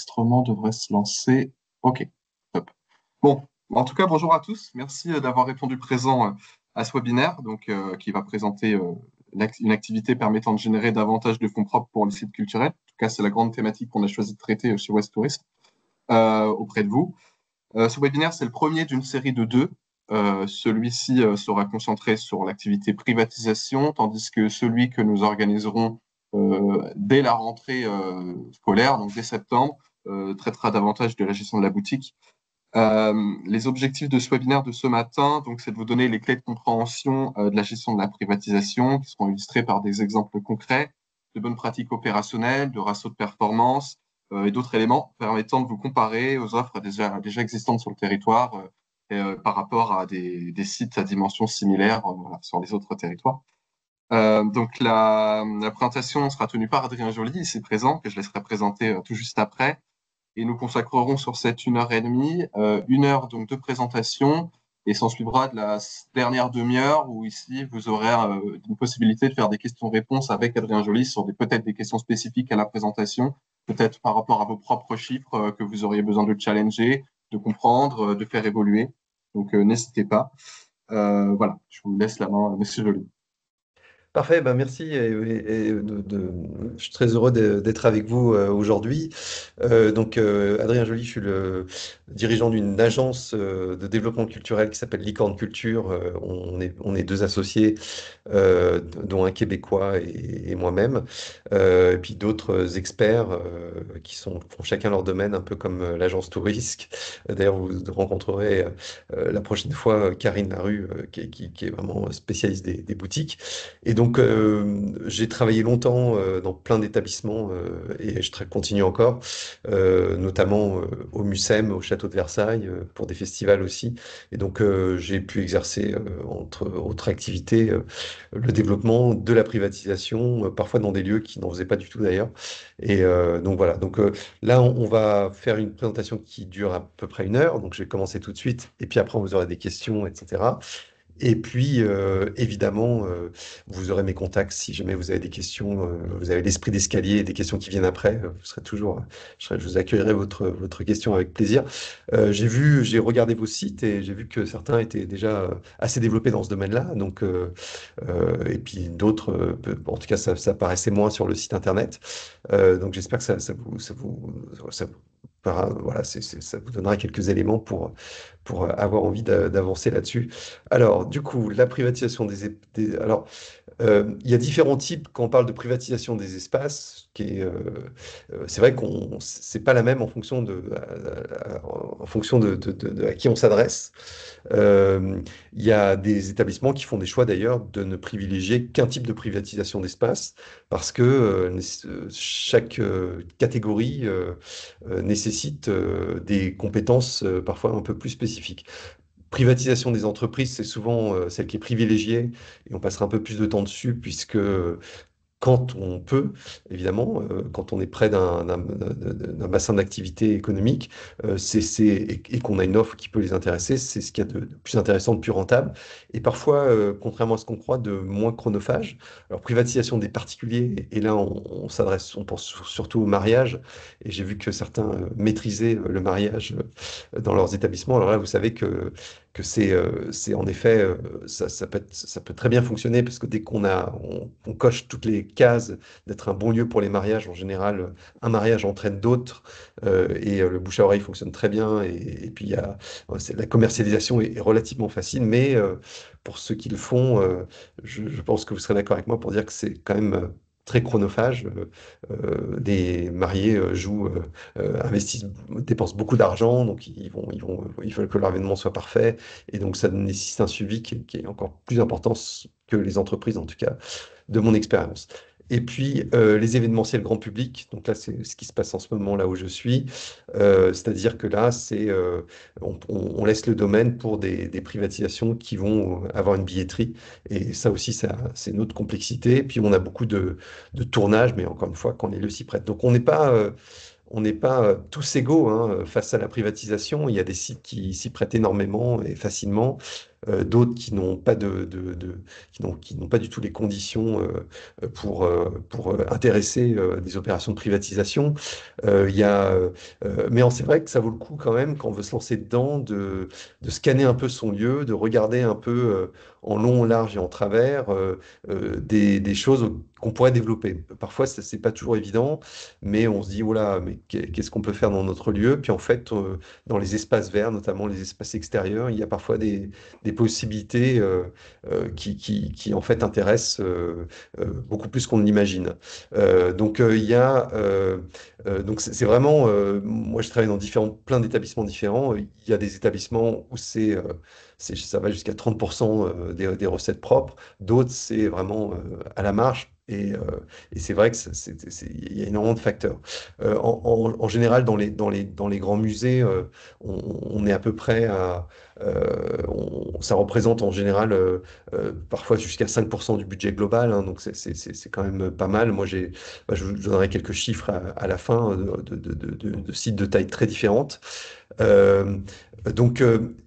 L'enregistrement devrait se lancer. OK, top. Bon, en tout cas, bonjour à tous. Merci d'avoir répondu présent à ce webinaire, qui va présenter une activité permettant de générer davantage de fonds propres pour les sites culturels. En tout cas, c'est la grande thématique qu'on a choisi de traiter chez West Tourism auprès de vous. Ce webinaire, c'est le premier d'une série de deux. Celui-ci sera concentré sur l'activité privatisation, tandis que celui que nous organiserons dès la rentrée scolaire, donc dès septembre, traitera davantage de la gestion de la boutique. Les objectifs de ce webinaire de ce matin, donc, c'est de vous donner les clés de compréhension de la gestion de la privatisation, qui seront illustrées par des exemples concrets, de bonnes pratiques opérationnelles, de ratios de performance et d'autres éléments permettant de vous comparer aux offres déjà existantes sur le territoire par rapport à des sites à dimension similaire voilà, sur les autres territoires. La présentation sera tenue par Adrien Joly, ici présent, que je laisserai présenter tout juste après. Et nous consacrerons sur cette 1 heure et demie, 1 heure donc de présentation, et s'en suivra de la dernière demi-heure où ici vous aurez une possibilité de faire des questions-réponses avec Adrien Joly sur peut-être des questions spécifiques à la présentation, peut-être par rapport à vos propres chiffres que vous auriez besoin de challenger, de comprendre, de faire évoluer. Donc n'hésitez pas. Voilà, je vous laisse la main, Monsieur Joly. Parfait, ben merci je suis très heureux d'être avec vous aujourd'hui. Adrien Joly, je suis le dirigeant d'une agence de développement culturel qui s'appelle Licorne Culture. On est deux associés, dont un Québécois et moi-même, et puis d'autres experts font chacun leur domaine, un peu comme l'agence Tourisque. D'ailleurs, vous rencontrerez la prochaine fois Karine Larue, qui est vraiment spécialiste des boutiques. Et donc, j'ai travaillé longtemps dans plein d'établissements et continue encore, notamment au Mucem, au Château de Versailles, pour des festivals aussi. Et donc, j'ai pu exercer, entre autres activités, le développement de la privatisation, parfois dans des lieux qui n'en faisaient pas du tout d'ailleurs. Et donc voilà. Donc là, on va faire une présentation qui dure à peu près 1 heure. Donc, je vais commencer tout de suite. Et puis après, vous aurez des questions, etc. Et puis, évidemment, vous aurez mes contacts si jamais vous avez des questions, vous avez l'esprit d'escalier et des questions qui viennent après, vous serez toujours, je vous accueillerai votre question avec plaisir. J'ai regardé vos sites et j'ai vu que certains étaient déjà assez développés dans ce domaine-là, et puis d'autres, en tout cas, ça paraissait moins sur le site internet. Donc, j'espère que voilà, ça vous donnera quelques éléments pour avoir envie d'avancer là-dessus. Alors, du coup, la privatisation alors, il y a différents types quand on parle de privatisation des espaces. C'est vrai qu'on c'est pas la même en fonction de à qui on s'adresse. Il y a des établissements qui font des choix d'ailleurs de ne privilégier qu'un type de privatisation d'espace parce que chaque catégorie nécessite des compétences parfois un peu plus spécifiques. Privatisation des entreprises, c'est souvent celle qui est privilégiée et on passera un peu plus de temps dessus puisque quand on peut, évidemment, quand on est près d'un bassin d'activité économique, et qu'on a une offre qui peut les intéresser, c'est ce qu'il y a de plus intéressant, de plus rentable, et parfois, contrairement à ce qu'on croit, de moins chronophage. Alors, privatisation des particuliers, et là, on pense surtout au mariage, et j'ai vu que certains maîtrisaient le mariage dans leurs établissements. Alors là, vous savez que c'est en effet, ça peut très bien fonctionner parce que dès on coche toutes les cases d'être un bon lieu pour les mariages, en général, un mariage entraîne d'autres le bouche à oreille fonctionne très bien et puis la commercialisation est relativement facile, mais pour ceux qui le font, je pense que vous serez d'accord avec moi pour dire que c'est quand même très chronophage. Les mariés investissent, dépensent beaucoup d'argent, donc ils veulent que leur événement soit parfait, et donc ça nécessite un suivi qui est encore plus important que les entreprises, en tout cas, de mon expérience. Et puis, les événementiels grand public, donc là, c'est ce qui se passe en ce moment là où je suis. C'est-à-dire que là, on laisse le domaine pour des privatisations qui vont avoir une billetterie. Et ça aussi, c'est une autre complexité. Puis, on a beaucoup de tournage, mais encore une fois, quand les lieux s'y prêtent. Donc, on n'est pas tous égaux hein, face à la privatisation. Il y a des sites qui s'y prêtent énormément et facilement. d'autres qui n'ont pas qui n'ont pas du tout les conditions pour intéresser des opérations de privatisation. Il y a, mais c'est vrai que ça vaut le coup quand même, quand on veut se lancer dedans, de scanner un peu son lieu, de regarder un peu en long, en large et en travers des choses qu'on pourrait développer. Parfois, c'est pas toujours évident, mais on se dit, voilà, mais qu'est-ce qu'on peut faire dans notre lieu? Puis en fait, dans les espaces verts, notamment les espaces extérieurs, il y a parfois des possibilités qui, en fait intéressent beaucoup plus qu'on ne l'imagine. Il y a donc c'est vraiment moi je travaille dans plein d'établissements différents. Il y a des établissements où ça va jusqu'à 30% des recettes propres. D'autres, c'est vraiment à la marge. Et c'est vrai que il y a énormément de facteurs. En général, dans les grands musées, on est à peu près ça représente en général parfois jusqu'à 5% du budget global, hein, donc c'est quand même pas mal. Je vous donnerai quelques chiffres à la fin de sites de taille très différentes. Euh,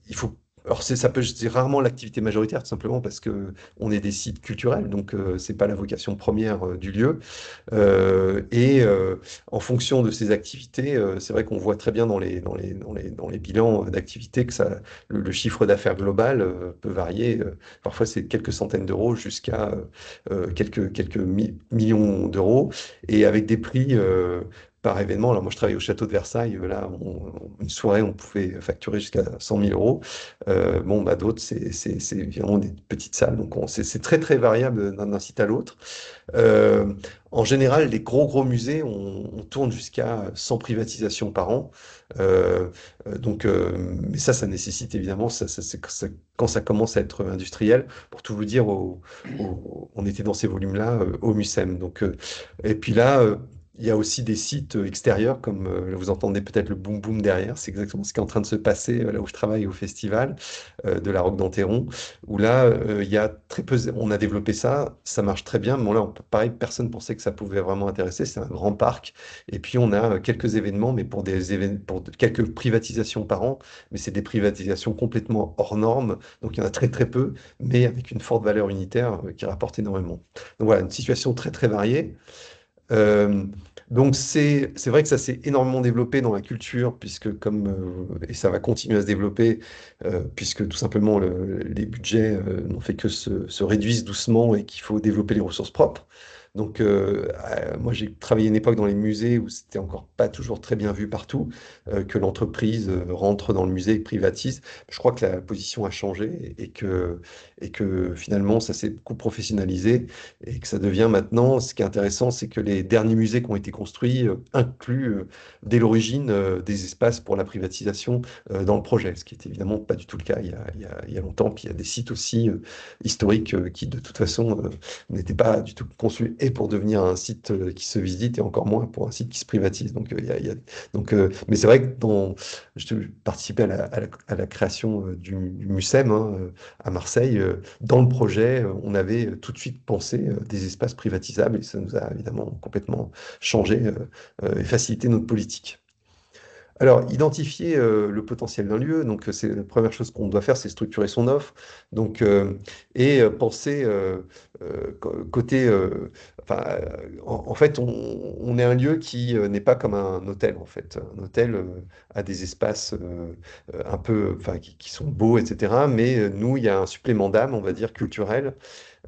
il faut. Alors ça peut, c'est rarement l'activité majoritaire, tout simplement parce que on est des sites culturels, donc c'est pas la vocation première du lieu. En fonction de ces activités, c'est vrai qu'on voit très bien dans les bilans d'activités que le chiffre d'affaires global peut varier. Parfois, c'est quelques centaines d'euros jusqu'à millions d'euros et avec des prix par événement. Alors moi, je travaille au château de Versailles. Là, une soirée, on pouvait facturer jusqu'à 100 000 euros. Bon, bah, d'autres, c'est vraiment des petites salles. Donc, c'est très, très variable d'un site à l'autre. Euh, En général, les gros musées, on tourne jusqu'à 100 privatisations par an. Euh, mais ça nécessite évidemment, quand ça commence à être industriel, pour tout vous dire, on était dans ces volumes-là au MUSEM. Et puis là, il y a aussi des sites extérieurs, comme vous entendez peut-être le boom boom derrière. C'est exactement ce qui est en train de se passer là où je travaille au festival de la Roque d'Enterron, où là, il y a très peu, on a développé ça, ça marche très bien, mais bon, là, pareil, personne pensait que ça pouvait vraiment intéresser, c'est un grand parc, et puis on a quelques événements, mais pour quelques privatisations par an, mais c'est des privatisations complètement hors normes, donc il y en a très très peu, mais avec une forte valeur unitaire qui rapporte énormément. Donc voilà, une situation très très variée. Euh, c'est vrai que ça s'est énormément développé dans la culture, puisque et ça va continuer à se développer, puisque tout simplement les budgets n'ont fait que se réduisent doucement et qu'il faut développer les ressources propres. Moi, j'ai travaillé une époque dans les musées où c'était encore pas toujours très bien vu partout, que l'entreprise rentre dans le musée et privatise. Je crois que la position a changé et que finalement, ça s'est beaucoup professionnalisé et que ça devient maintenant, ce qui est intéressant, c'est que les derniers musées qui ont été construits incluent dès l'origine des espaces pour la privatisation dans le projet, ce qui est évidemment pas du tout le cas il y a longtemps. Puis il y a des sites aussi historiques qui, de toute façon, n'étaient pas du tout conçus et pour devenir un site qui se visite et encore moins pour un site qui se privatise. Mais c'est vrai que je participais à la création du MUSEM hein, à Marseille. Dans le projet, on avait tout de suite pensé des espaces privatisables et ça nous a évidemment complètement changé et facilité notre politique. Alors, identifier le potentiel d'un lieu, c'est la première chose qu'on doit faire, c'est structurer son offre, penser côté, en fait, on est un lieu qui n'est pas comme un hôtel en fait. Un hôtel a des espaces un peu, enfin, qui sont beaux, etc. Mais nous, il y a un supplément d'âme, on va dire culturel,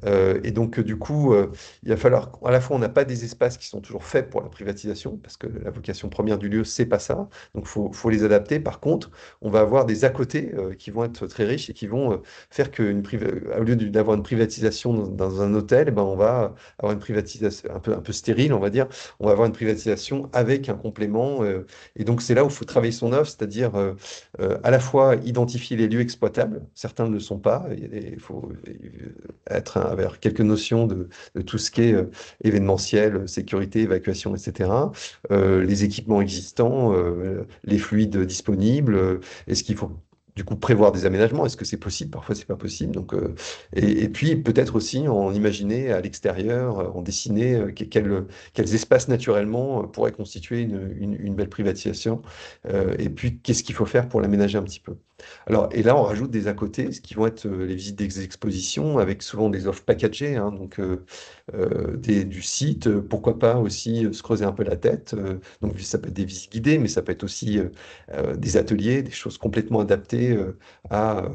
du coup, il va falloir, à la fois, on n'a pas des espaces qui sont toujours faits pour la privatisation, parce que la vocation première du lieu, c'est pas ça. Donc, faut les adapter. Par contre, on va avoir des à côté qui vont être très riches et qui vont faire au lieu d'avoir une privatisation dans un hôtel, eh ben, on va avoir une privatisation un peu stérile, on va dire. On va avoir une privatisation avec un complément. Et donc, c'est là où il faut travailler son offre, c'est-à-dire à la fois identifier les lieux exploitables. Certains ne le sont pas. Il faut avoir quelques notions de tout ce qui est événementiel, sécurité, évacuation, etc. Les équipements existants, les fluides disponibles, est-ce qu'il faut du coup prévoir des aménagements? Est-ce que c'est possible? Parfois, c'est pas possible. Et puis peut-être aussi en imaginer à l'extérieur, en dessiner quels espaces naturellement pourraient constituer une belle privatisation. Et puis, qu'est-ce qu'il faut faire pour l'aménager un petit peu? Alors, et là, on rajoute des à côté, ce qui vont être les visites des expositions, avec souvent des offres packagées, hein, donc du site. Pourquoi pas aussi se creuser un peu la tête. Donc, ça peut être des visites guidées, mais ça peut être aussi des ateliers, des choses complètement adaptées à, euh,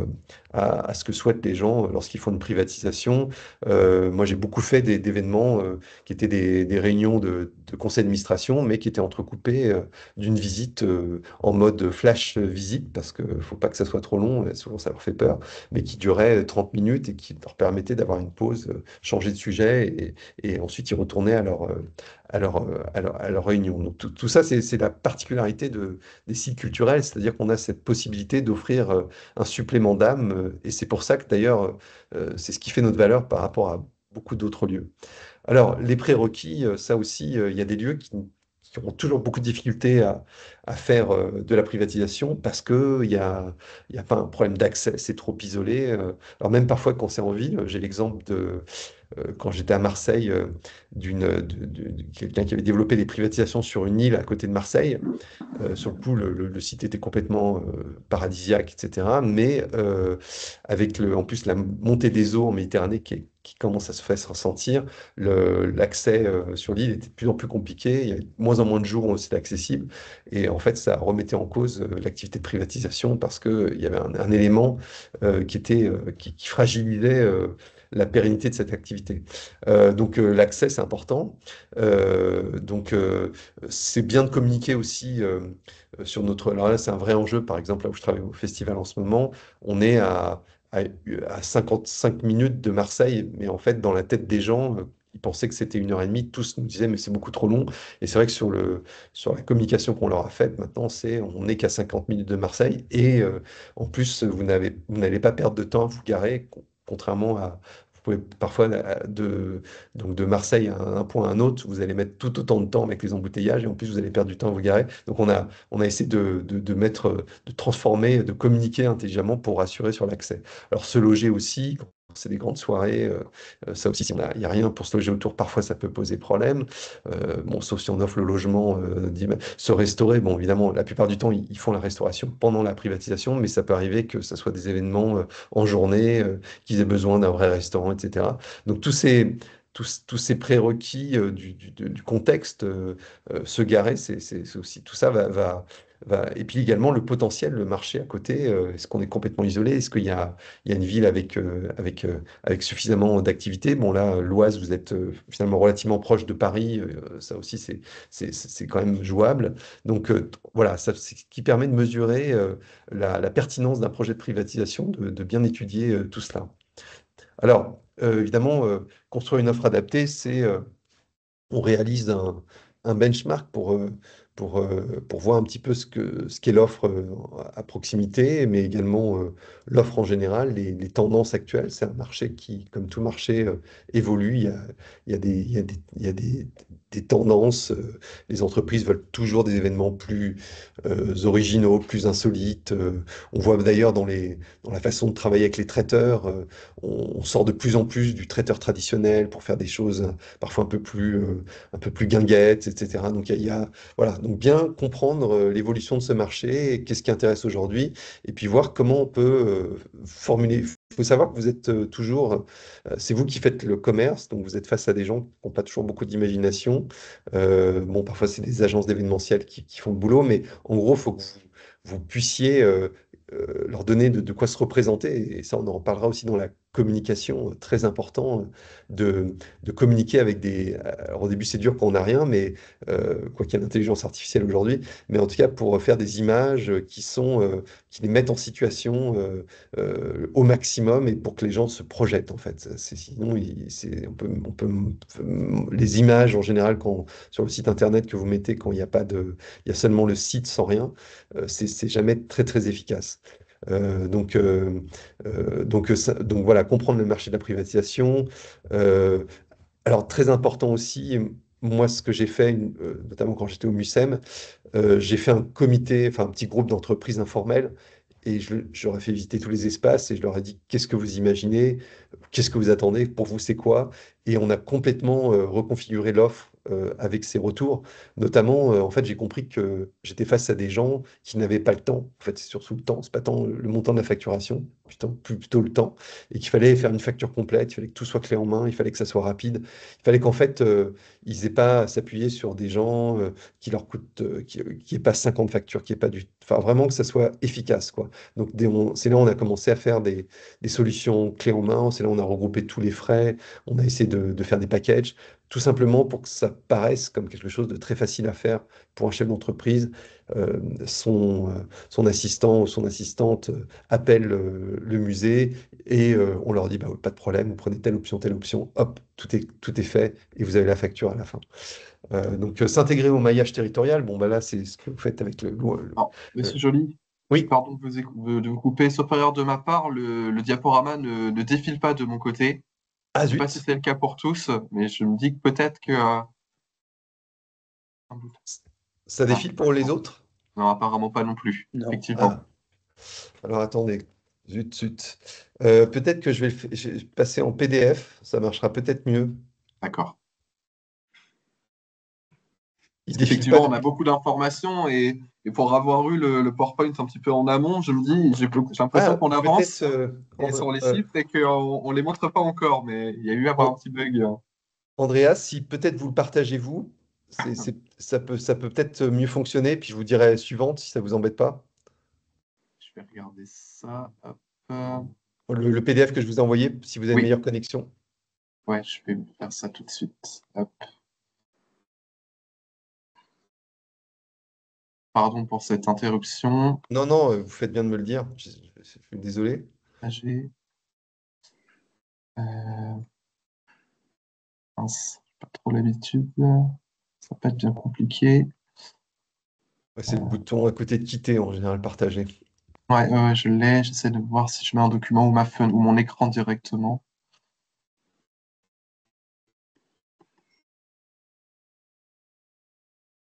à ce que souhaitent les gens lorsqu'ils font une privatisation. Moi, j'ai beaucoup fait d'événements qui étaient des réunions de conseil d'administration, mais qui étaient entrecoupés d'une visite en mode flash visite, parce qu'il ne faut pas que ça soit trop long, souvent ça leur fait peur, mais qui durait 30 minutes et qui leur permettait d'avoir une pause, changer de sujet et ensuite y retourner à leur réunion. Donc tout ça, c'est la particularité des sites culturels, c'est-à-dire qu'on a cette possibilité d'offrir un supplément d'âme, et c'est pour ça que d'ailleurs, c'est ce qui fait notre valeur par rapport à beaucoup d'autres lieux. Alors, les prérequis, ça aussi, il y a des lieux qui auront toujours beaucoup de difficultés à faire de la privatisation parce qu'il y a pas un problème d'accès, c'est trop isolé. Alors même parfois quand c'est en ville, j'ai l'exemple de quand j'étais à Marseille, de quelqu'un qui avait développé des privatisations sur une île à côté de Marseille. Sur le coup, le site était complètement paradisiaque, etc. Mais avec en plus la montée des eaux en Méditerranée qui commence à se faire ressentir, l'accès sur l'île était de plus en plus compliqué. Il y avait de moins en moins de jours où c'était accessible. Et en fait, ça remettait en cause l'activité de privatisation parce qu'il y avait un élément qui fragilisait la pérennité de cette activité. Donc l'accès, c'est important. C'est bien de communiquer aussi sur notre... Alors là, c'est un vrai enjeu. Par exemple, là où je travaille au festival en ce moment, on est à, à 55 minutes de Marseille, mais en fait, dans la tête des gens, ils pensaient que c'était 1 heure et demie. Tous nous disaient, mais c'est beaucoup trop long. Et c'est vrai que sur la communication qu'on leur a faite, maintenant, on n'est qu'à 50 minutes de Marseille. Et en plus, vous n'allez pas perdre de temps à vous garer, contrairement à... Vous pouvez parfois, donc de Marseille à un point à un autre, vous allez mettre tout autant de temps avec les embouteillages et en plus vous allez perdre du temps à vous garer. Donc on a essayé de transformer, de communiquer intelligemment pour rassurer sur l'accès. Alors se loger aussi, quand c'est des grandes soirées, ça aussi, si il n'y a rien pour se loger autour, parfois ça peut poser problème. Bon, sauf si on offre le logement, se restaurer, bon évidemment, la plupart du temps, ils font la restauration pendant la privatisation, mais ça peut arriver que ça soit des événements en journée, qu'ils aient besoin d'un vrai restaurant, etc. Donc tous ces prérequis du contexte, se garer, c'est aussi tout ça et puis également le potentiel, le marché à côté. Est-ce qu'on est complètement isolé? Est-ce qu'il y a une ville avec suffisamment d'activités? Bon là, l'Oise, vous êtes finalement relativement proche de Paris. Ça aussi, c'est quand même jouable. Donc voilà, ça, c'est ce qui permet de mesurer la pertinence d'un projet de privatisation, de bien étudier tout cela. Alors, évidemment, construire une offre adaptée, on réalise un benchmark pour voir un petit peu ce qu'est l'offre à proximité, mais également l'offre en général, les tendances actuelles. C'est un marché qui, comme tout marché, évolue. Il y a des, il y a des, il y a des tendances. Les entreprises veulent toujours des événements plus originaux, plus insolites. On voit d'ailleurs dans la façon de travailler avec les traiteurs, on sort de plus en plus du traiteur traditionnel pour faire des choses parfois un peu plus guinguettes, etc. Donc voilà, donc bien comprendre l'évolution de ce marché, et qu'est-ce qui intéresse aujourd'hui, et puis voir comment on peut formuler. Il faut savoir que vous êtes toujours, c'est vous qui faites le commerce, donc vous êtes face à des gens qui n'ont pas toujours beaucoup d'imagination. Bon, parfois c'est des agences d'événementiel qui font le boulot, mais en gros, il faut que vous puissiez leur donner de quoi se représenter. Et ça, on en reparlera aussi dans la communication, très important de communiquer avec des... Alors au début, c'est dur quand on n'a rien, mais quoi qu'il y ait l'intelligence artificielle aujourd'hui, mais en tout cas pour faire des images qui les mettent en situation au maximum et pour que les gens se projettent, en fait. Sinon, les images, en général, sur le site internet que vous mettez, quand il n'y a pas il y a seulement le site sans rien, c'est jamais très, très efficace. Donc voilà, comprendre le marché de la privatisation. Euh, alors très important aussi, moi ce que j'ai fait, notamment quand j'étais au MUSEM, j'ai fait un comité, enfin un petit groupe d'entreprises informelles, et j'aurais fait visiter tous les espaces et je leur ai dit qu'est-ce que vous imaginez, qu'est-ce que vous attendez, pour vous c'est quoi? Et on a complètement reconfiguré l'offre avec ces retours. Notamment, en fait, j'ai compris que j'étais face à des gens qui n'avaient pas le temps. En fait, c'est surtout le temps, c'est pas tant le montant de la facturation, plutôt le temps, et qu'il fallait faire une facture complète, il fallait que tout soit clé en main, il fallait que ça soit rapide, il fallait qu'en fait, ils n'aient pas à s'appuyer sur des gens qui leur coûtent, qui aient pas 50 factures, qui aient pas enfin, vraiment que ça soit efficace, quoi. Donc, c'est là où on a commencé à faire des solutions clés en main, c'est là où on a regroupé tous les frais, on a essayé de faire des packages, tout simplement pour que ça paraisse comme quelque chose de très facile à faire pour un chef d'entreprise. Euh, son assistant ou son assistante appelle le musée et on leur dit bah, pas de problème, vous prenez telle option, hop, tout est fait et vous avez la facture à la fin. Donc s'intégrer au maillage territorial, bon bah là c'est ce que vous faites avec Alors, euh, Monsieur Joly, oui, pardon de vous couper, sauf erreur de ma part, le diaporama ne défile pas de mon côté. ah Je ne sais pas si zut, c'est le cas pour tous, mais je me dis que peut-être que... ça ah, défile pour les autres? non, apparemment pas non plus, Non. effectivement. Ah, alors attendez, zut. Peut-être que je vais passer en PDF, ça marchera peut-être mieux. D'accord. Il Parce défile pas qu'effectivement, on a depuis. beaucoup d'informations et pour avoir eu le PowerPoint un petit peu en amont, je me dis, j'ai l'impression Ah, qu'on peut-être avance et sur les chiffres et qu'on ne les montre pas encore, mais il y a eu à avoir un An- petit bug. Andreas, si peut-être vous le partagez vous, ça peut peut-être mieux fonctionner, puis je vous dirai suivante si ça vous embête pas. Je vais regarder ça. Hop. Le PDF que je vous ai envoyé, si vous avez une Oui, meilleure connexion. ouais, je vais faire ça tout de suite. Hop. Pardon pour cette interruption. Non, non, vous faites bien de me le dire. Je suis désolé. J'ai, euh, mince, j'ai pas trop l'habitude. Ça peut être bien compliqué. Ouais, c'est le bouton à côté de quitter en général partagé. Ouais, je l'ai. J'essaie de voir si je mets un document ou ma fun ou mon écran directement.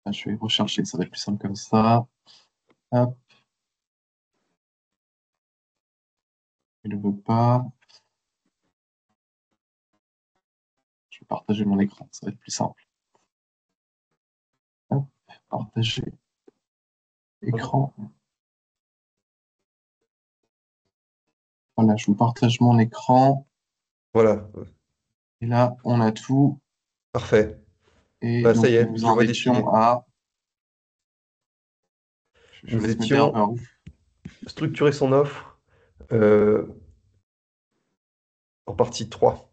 Ah, je vais rechercher, ça va être plus simple comme ça. Hop, il ne veut pas. Je vais partager mon écran, ça va être plus simple. Hop, partager écran. Voilà, je vous partage mon écran. Voilà, Et là, on a tout. parfait. Et Bah, ça y donc, est, nous je le en vois étions défiler. à. Je vous Nous laisse me dire. étions structurer son offre euh, en partie 3.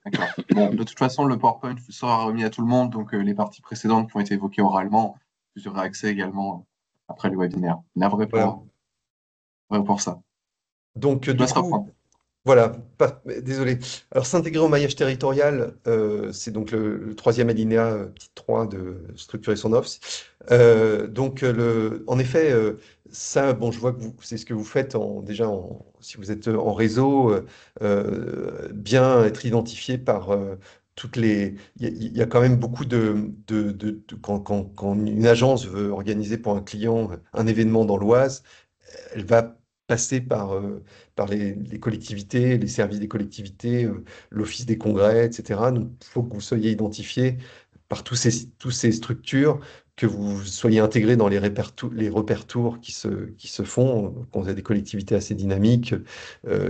D'accord. Bon, de toute façon, le PowerPoint sera remis à tout le monde. Donc, les parties précédentes qui ont été évoquées oralement, vous aurez accès également après le webinaire. Navré Voilà. pour ça. Donc, Je vous du laisse coup, reprendre. voilà, désolé. Alors, s'intégrer au maillage territorial, c'est donc le troisième alinéa, petit 3 de structurer son offre. En effet, ça, bon, je vois que c'est ce que vous faites si vous êtes en réseau, bien être identifié par toutes les. Il y a quand même beaucoup quand une agence veut organiser pour un client un événement dans l'Oise, elle va passer par les collectivités, les services des collectivités, l'office des congrès, etc. Donc, il faut que vous soyez identifié par tous ces structures, que vous soyez intégré dans les repères tours qui se font, quand vous avez des collectivités assez dynamiques,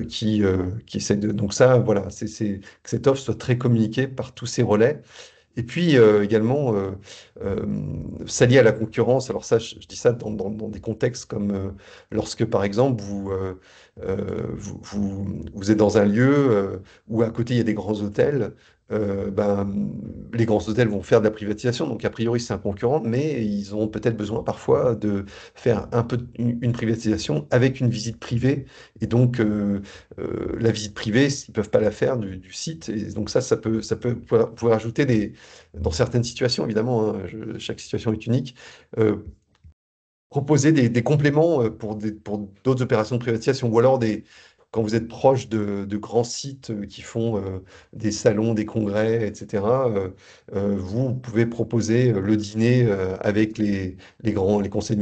qui essaient de... Donc ça, voilà, que cette offre soit très communiquée par tous ces relais. Et puis également, euh, s'allier à la concurrence. Alors ça, je dis ça dans des contextes comme lorsque, par exemple, vous êtes dans un lieu où à côté il y a des grands hôtels. Ben, les grands hôtels vont faire de la privatisation, donc a priori c'est un concurrent, mais ils ont peut-être besoin parfois de faire un peu une privatisation avec une visite privée. Et donc la visite privée, ils ne peuvent pas la faire du site. Et donc vous pouvez rajouter dans certaines situations, évidemment, hein, chaque situation est unique, euh, proposer des compléments pour d'autres opérations de privatisation ou alors quand vous êtes proche de grands sites qui font des salons, des congrès, etc., vous pouvez proposer le dîner avec les conseils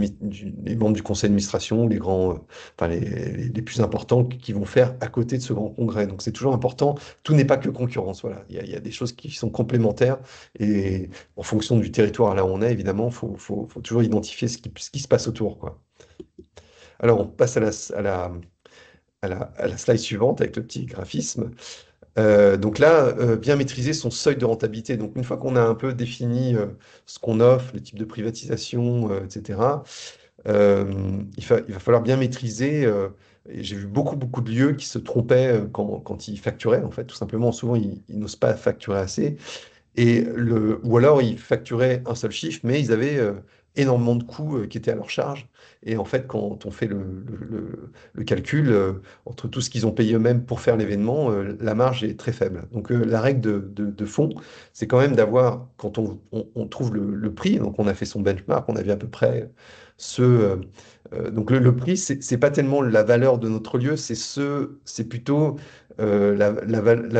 les membres du conseil d'administration, les grands, enfin les plus importants qui vont faire à côté de ce grand congrès. Donc c'est toujours important. Tout n'est pas que concurrence. Voilà. Il y a des choses qui sont complémentaires et en fonction du territoire là où on est, évidemment, faut toujours identifier ce qui se passe autour, quoi. Alors on passe à la slide suivante avec le petit graphisme. Donc là, bien maîtriser son seuil de rentabilité. Donc une fois qu'on a un peu défini ce qu'on offre, le type de privatisation, etc., il va falloir bien maîtriser. Et j'ai vu beaucoup de lieux qui se trompaient quand ils facturaient, en fait, tout simplement. Souvent, ils n'osent pas facturer assez. Ou alors, ils facturaient un seul chiffre, mais ils avaient énormément de coûts qui étaient à leur charge. Et en fait, quand on fait le calcul entre tout ce qu'ils ont payé eux-mêmes pour faire l'événement, la marge est très faible. Donc, la règle de fond, c'est quand même d'avoir, quand on trouve le prix, donc on a fait son benchmark, on a vu à peu près ce. Donc, le prix, c'est pas tellement la valeur de notre lieu, c'est plutôt la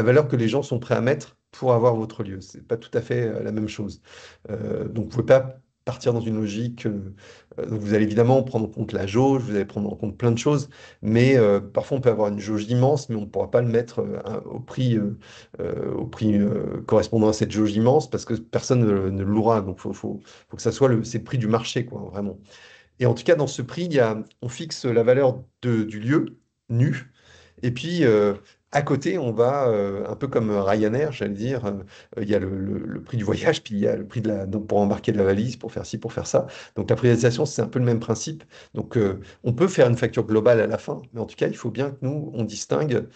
valeur que les gens sont prêts à mettre pour avoir votre lieu. C'est pas tout à fait la même chose. Donc, vous pouvez pas partir dans une logique. Donc vous allez évidemment prendre en compte la jauge, vous allez prendre en compte plein de choses, mais parfois on peut avoir une jauge immense, mais on ne pourra pas le mettre au prix correspondant à cette jauge immense parce que personne ne le louera. Donc faut que ça soit c'est le prix du marché, quoi, vraiment. Et en tout cas, dans ce prix, on fixe la valeur du lieu nu. Et puis, à côté, on va, un peu comme Ryanair, j'allais dire, il y a le prix du voyage, puis il y a le prix donc pour embarquer de la valise, pour faire ci, pour faire ça. Donc, la privatisation, c'est un peu le même principe. Donc, on peut faire une facture globale à la fin, mais en tout cas, il faut bien que nous, on distingue.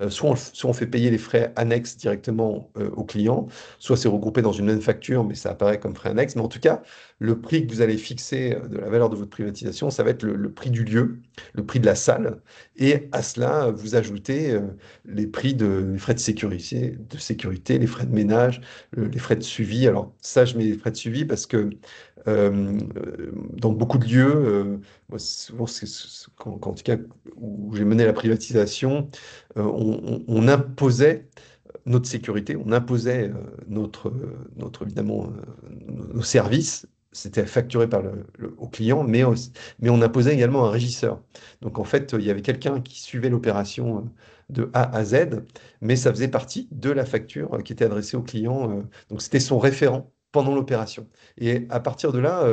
Soit on fait payer les frais annexes directement au client, soit c'est regroupé dans une même facture, mais ça apparaît comme frais annexes. Mais en tout cas, le prix que vous allez fixer de la valeur de votre privatisation, ça va être le prix du lieu, le prix de la salle. Et à cela, vous ajoutez les frais de sécurité, les frais de ménage, les frais de suivi. Alors ça, je mets les frais de suivi parce que dans beaucoup de lieux, moi, souvent, en tout cas où j'ai mené la privatisation, on imposait notre sécurité, on imposait évidemment nos services. C'était facturé au client, mais on imposait également un régisseur. Donc en fait, il y avait quelqu'un qui suivait l'opération de A à Z, mais ça faisait partie de la facture qui était adressée au client. Donc c'était son référent pendant l'opération. Et à partir de là,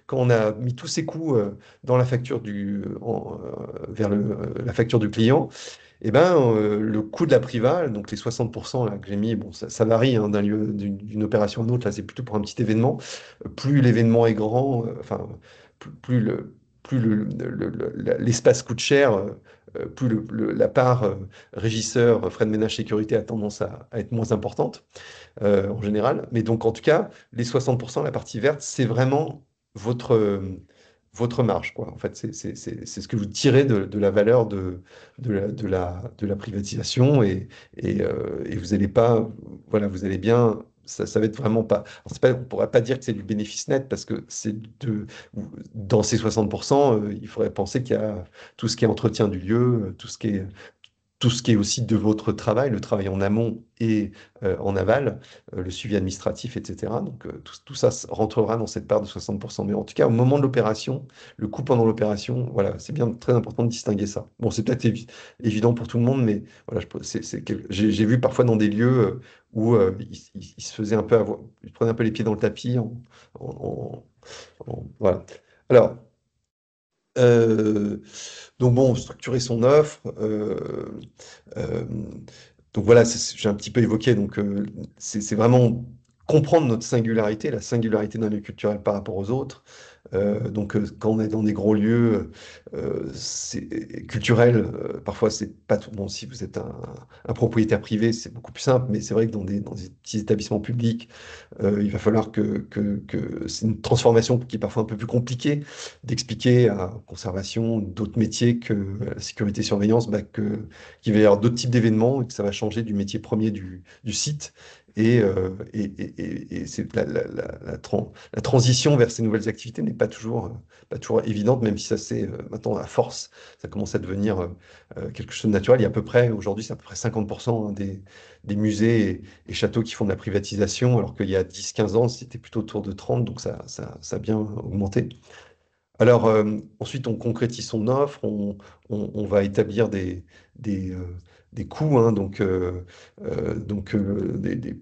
quand on a mis tous ces coûts dans la facture vers la facture du client, eh ben, le coût de la priva, donc les 60% là, que j'ai mis, bon, ça varie hein, d'une opération à une autre, là c'est plutôt pour un petit événement. Plus l'événement est grand, enfin, plus l'espace coûte cher, plus la part régisseur, frais de ménage sécurité a tendance à être moins importante en général. Mais donc en tout cas, les 60%, la partie verte, c'est vraiment votre, votre marge, quoi. En fait, c'est ce que vous tirez de la valeur de la privatisation et vous allez pas, voilà, vous allez bien. Ça va être vraiment pas. Alors, on ne pourrait pas dire que c'est du bénéfice net parce que dans ces 60%, il faudrait penser qu'il y a tout ce qui est entretien du lieu, tout ce qui est aussi de votre travail, le travail en amont et en aval, le suivi administratif, etc. Donc tout ça rentrera dans cette part de 60%. Mais en tout cas, au moment de l'opération, le coût pendant l'opération, voilà, c'est bien très important de distinguer ça. Bon, c'est peut-être évident pour tout le monde, mais voilà, j'ai vu parfois dans des lieux où ils se faisaient un peu avoir, ils prenaient un peu les pieds dans le tapis. En- voilà. Alors, euh, donc bon, structurer son offre. Euh, donc voilà, j'ai un petit peu évoqué. Donc c'est vraiment comprendre notre singularité, la singularité d'un lieu culturel par rapport aux autres. Donc quand on est dans des gros lieux culturels, parfois c'est pas tout. Bon, si vous êtes un propriétaire privé, c'est beaucoup plus simple. Mais c'est vrai que dans des petits établissements publics, il va falloir que c'est une transformation qui est parfois un peu plus compliquée d'expliquer à conservation d'autres métiers que la sécurité surveillance, qu'il va y avoir d'autres types d'événements et que ça va changer du métier premier du site Et c'est la transition vers ces nouvelles activités n'est pas toujours évidente, même si ça c'est maintenant à force, ça commence à devenir quelque chose de naturel. Il y a à peu près, aujourd'hui, c'est à peu près 50% hein, des musées et châteaux qui font de la privatisation, alors qu'il y a 10-15 ans, c'était plutôt autour de 30, donc ça a bien augmenté. Alors, ensuite, on concrétise son offre, on va établir des, euh, des coûts, hein,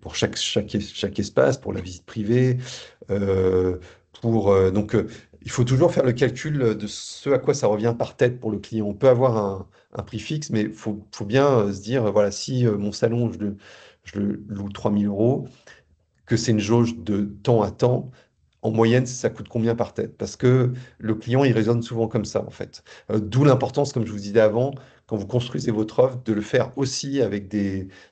pour chaque espace, pour la visite privée. euh, il faut toujours faire le calcul de ce à quoi ça revient par tête pour le client. On peut avoir un prix fixe, mais faut bien se dire, voilà, si mon salon, je le loue 3 000 euros, que c'est une jauge de temps à temps, en moyenne, ça coûte combien par tête? Parce que le client, il raisonne souvent comme ça, en fait. D'où l'importance, comme je vous disais avant, quand vous construisez votre offre, de le faire aussi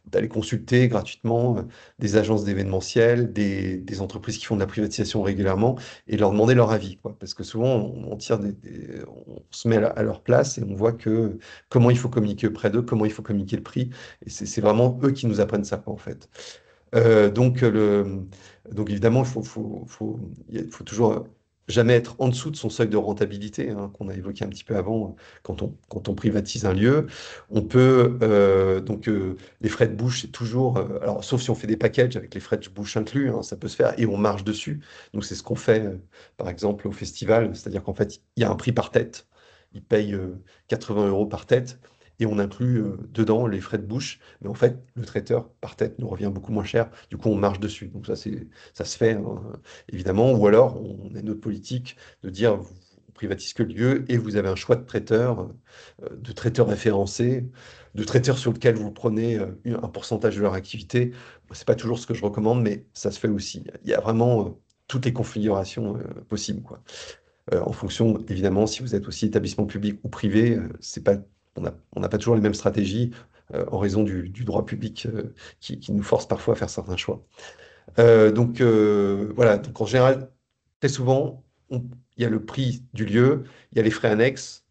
d'aller consulter gratuitement des agences d'événementiel, des entreprises qui font de la privatisation régulièrement et leur demander leur avis, quoi. Parce que souvent, on se met à leur place et on voit que comment il faut communiquer auprès d'eux, comment il faut communiquer le prix. Et c'est vraiment eux qui nous apprennent ça, quoi, en fait. Euh, donc, euh, le, donc évidemment, il faut toujours jamais être en dessous de son seuil de rentabilité, hein, qu'on a évoqué un petit peu avant, quand on privatise un lieu. On peut, les frais de bouche, c'est toujours, alors sauf si on fait des packages avec les frais de bouche inclus, hein, ça peut se faire, et on marge dessus. Donc c'est ce qu'on fait, par exemple, au festival, c'est-à-dire qu'en fait, il y a un prix par tête. Ils payent 80 euros par tête. Et on inclut dedans les frais de bouche. Mais en fait, le traiteur par tête nous revient beaucoup moins cher. Du coup, on marche dessus. Donc ça se fait, hein, évidemment. Ou alors, on a une autre politique de dire, on privatise que le lieu et vous avez un choix de traiteurs référencés, de traiteurs sur lesquels vous prenez un pourcentage de leur activité. C'est pas toujours ce que je recommande, mais ça se fait aussi. Il y a vraiment toutes les configurations possibles, quoi. En fonction, évidemment, si vous êtes aussi établissement public ou privé, c'est pas, on n'a pas toujours les mêmes stratégies en raison du droit public qui nous force parfois à faire certains choix. Voilà, donc en général, très souvent, il y a le prix du lieu, il y a les frais annexes,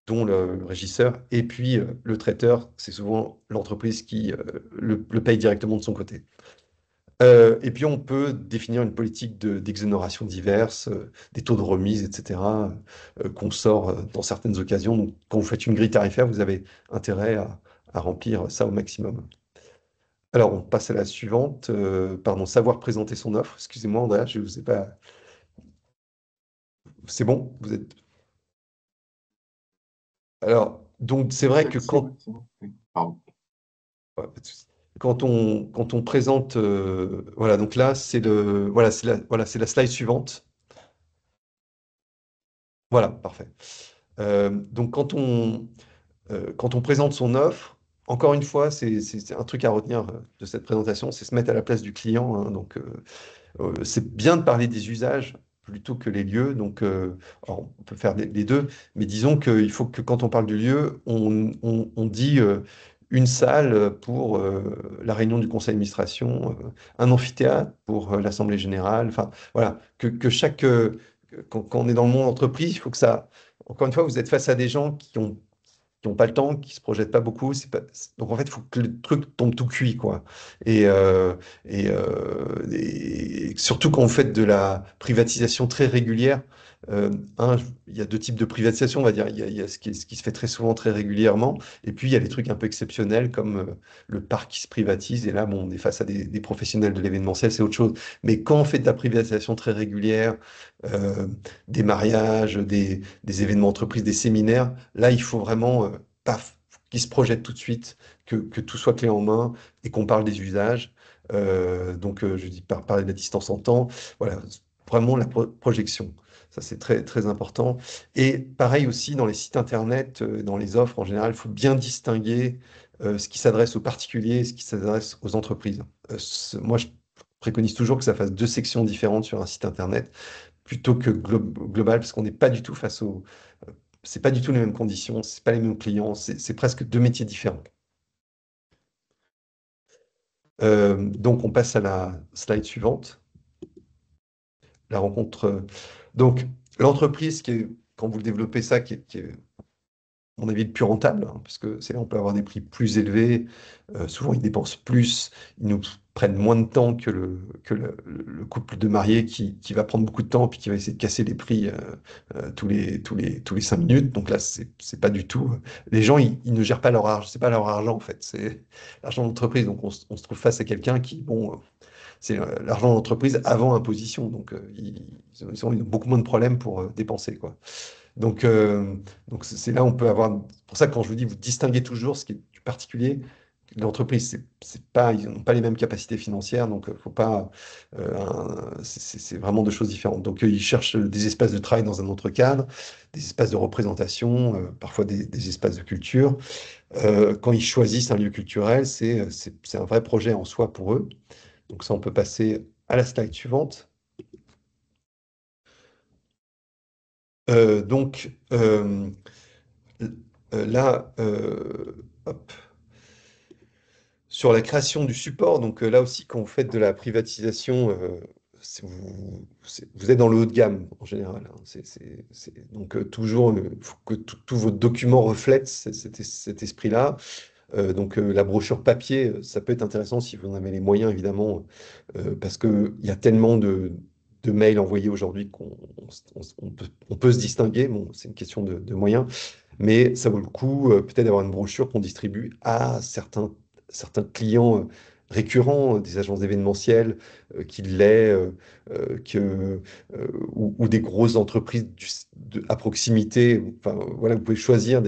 dont le régisseur, et puis le traiteur, c'est souvent l'entreprise qui le paye directement de son côté. Et puis on peut définir une politique d'exonération diverse, des taux de remise, etc., qu'on sort dans certaines occasions. Donc quand vous faites une grille tarifaire, vous avez intérêt à remplir ça au maximum. Alors on passe à la suivante. Pardon, savoir présenter son offre. Excusez-moi Andrea, je ne vous ai pas... C'est bon? Vous êtes... Alors, donc c'est vrai que Si, oui, c'est bon. Oui. Pardon. ouais, pas de souci. Quand on présente... voilà, donc là, c'est la slide suivante. Voilà, parfait. Donc quand on présente son offre, encore une fois, c'est un truc à retenir de cette présentation, c'est se mettre à la place du client, hein. C'est bien de parler des usages plutôt que les lieux. Alors, on peut faire les deux, mais disons qu'il faut que quand on parle du lieu, on dit une salle pour la réunion du conseil d'administration, un amphithéâtre pour l'assemblée générale. Enfin, voilà, quand on est dans le monde entreprise, il faut que ça. Encore une fois, vous êtes face à des gens qui ont pas le temps, qui se projettent pas beaucoup. Donc en fait, il faut que le truc tombe tout cuit, quoi. Et surtout quand vous faites de la privatisation très régulière, euh, il y a deux types de privatisation, on va dire. Il y a ce qui se fait très souvent, très régulièrement, et puis il y a les trucs un peu exceptionnels comme le parc qui se privatise. Et là, bon, on est face à des professionnels de l'événementiel, c'est autre chose. Mais quand on fait de la privatisation très régulière, euh, des mariages, des événements entreprises, des séminaires, là, il faut vraiment, paf, qu'ils se projettent tout de suite, que tout soit clé en main et qu'on parle des usages. Je dis parler de la distance en temps. Voilà, vraiment la projection. Ça, c'est très, très important. Et pareil aussi dans les sites internet, dans les offres en général, il faut bien distinguer ce qui s'adresse aux particuliers et ce qui s'adresse aux entreprises. Moi, je préconise toujours que ça fasse deux sections différentes sur un site internet plutôt que global, parce qu'on n'est pas du tout c'est pas du tout les mêmes conditions, c'est pas les mêmes clients, c'est presque deux métiers différents. Donc, on passe à la slide suivante, la rencontre. Donc, l'entreprise, quand vous développez ça, qui est à mon avis, le plus rentable, hein, parce que c'est là où on peut avoir des prix plus élevés. Souvent, ils dépensent plus, ils nous prennent moins de temps que le couple de mariés qui va prendre beaucoup de temps, puis qui va essayer de casser les prix tous les 5 minutes. Donc là, c'est pas du tout. Les gens, ils ne gèrent pas leur argent, c'est pas leur argent en fait, c'est l'argent de l'entreprise. Donc on se trouve face à quelqu'un qui, bon, c'est l'argent de l'entreprise avant imposition. Donc ils ont beaucoup moins de problèmes pour dépenser, quoi. Donc, donc c'est là où on peut avoir. C'est pour ça que quand je vous dis, vous distinguez toujours ce qui est du particulier. L'entreprise, c'est pas, ils n'ont pas les mêmes capacités financières, donc faut pas. C'est vraiment deux choses différentes. Donc ils cherchent des espaces de travail dans un autre cadre, des espaces de représentation, parfois des espaces de culture. Quand ils choisissent un lieu culturel, c'est un vrai projet en soi pour eux. Donc ça, on peut passer à la slide suivante. Donc là, hop. Sur la création du support, donc là aussi, quand vous faites de la privatisation, vous êtes dans le haut de gamme en général, hein. Donc toujours, il faut que tous vos documents reflètent cet esprit-là. Donc la brochure papier, ça peut être intéressant si vous en avez les moyens, évidemment, parce qu'il y a tellement de mails envoyés aujourd'hui qu'on peut se distinguer. Bon, c'est une question de moyens. Mais ça vaut le coup peut-être d'avoir une brochure qu'on distribue à certains clients récurrents des agences d'événementiel, qui l'est, ou des grosses entreprises à proximité. Enfin, voilà, vous pouvez choisir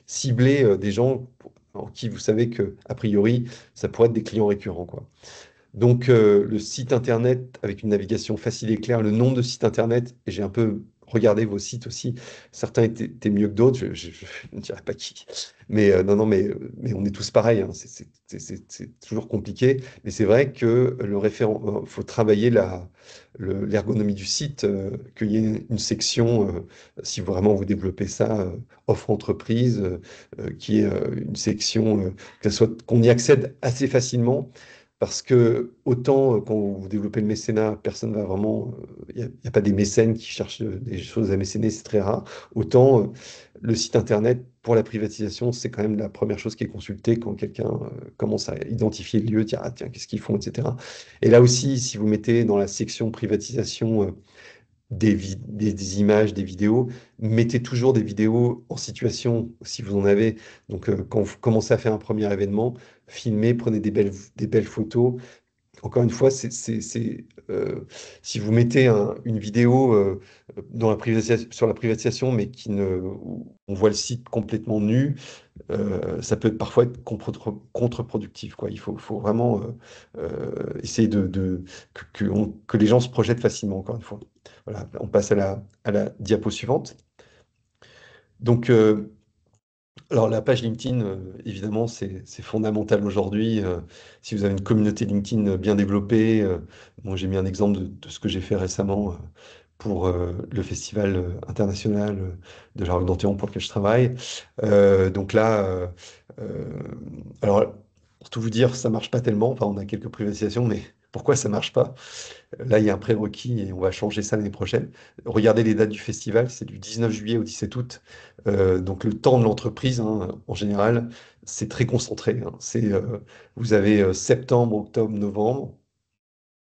cibler des gens en qui vous savez que, a priori, ça pourrait être des clients récurrents, quoi. Donc, le site internet avec une navigation facile et claire, le nom de site internet, et j'ai un peu regardé vos sites aussi, certains étaient mieux que d'autres, je ne dirais pas qui, mais non, non, mais on est tous pareils, hein, c'est toujours compliqué, mais c'est vrai que le référent, faut travailler l'ergonomie du site, qu'il y ait une section, si vraiment vous développez ça, offre entreprise, qui est une section, qu'on y accède assez facilement. Parce que autant quand vous développez le mécénat, personne va vraiment, il y a pas des mécènes qui cherchent des choses à mécéner, c'est très rare. Autant le site internet pour la privatisation, c'est quand même la première chose qui est consultée quand quelqu'un commence à identifier le lieu, dire ah tiens qu'est-ce qu'ils font, etc. Et là aussi, si vous mettez dans la section privatisation des images, des vidéos, mettez toujours des vidéos en situation si vous en avez. Donc quand vous commencez à faire un premier événement, filmez, prenez des belles photos. Encore une fois, si vous mettez une vidéo sur la privatisation, mais où on voit le site complètement nu, ça peut parfois être contre-productif, quoi. Il faut vraiment essayer que les gens se projettent facilement, encore une fois. Voilà, on passe à la diapo suivante. Donc, alors la page LinkedIn, évidemment, c'est fondamental aujourd'hui. Si vous avez une communauté LinkedIn bien développée, moi j'ai mis un exemple de ce que j'ai fait récemment pour le festival international de la Roque d'Antéon pour lequel je travaille. Donc là, euh, alors pour tout vous dire, ça marche pas tellement. Enfin, on a quelques privatisations, mais pourquoi ça marche pas? Là, il y a un prérequis et on va changer ça l'année prochaine. Regardez les dates du festival, c'est du 19 juillet au 17 août. Donc le temps de l'entreprise, hein, en général, c'est très concentré, hein. Vous avez septembre, octobre, novembre,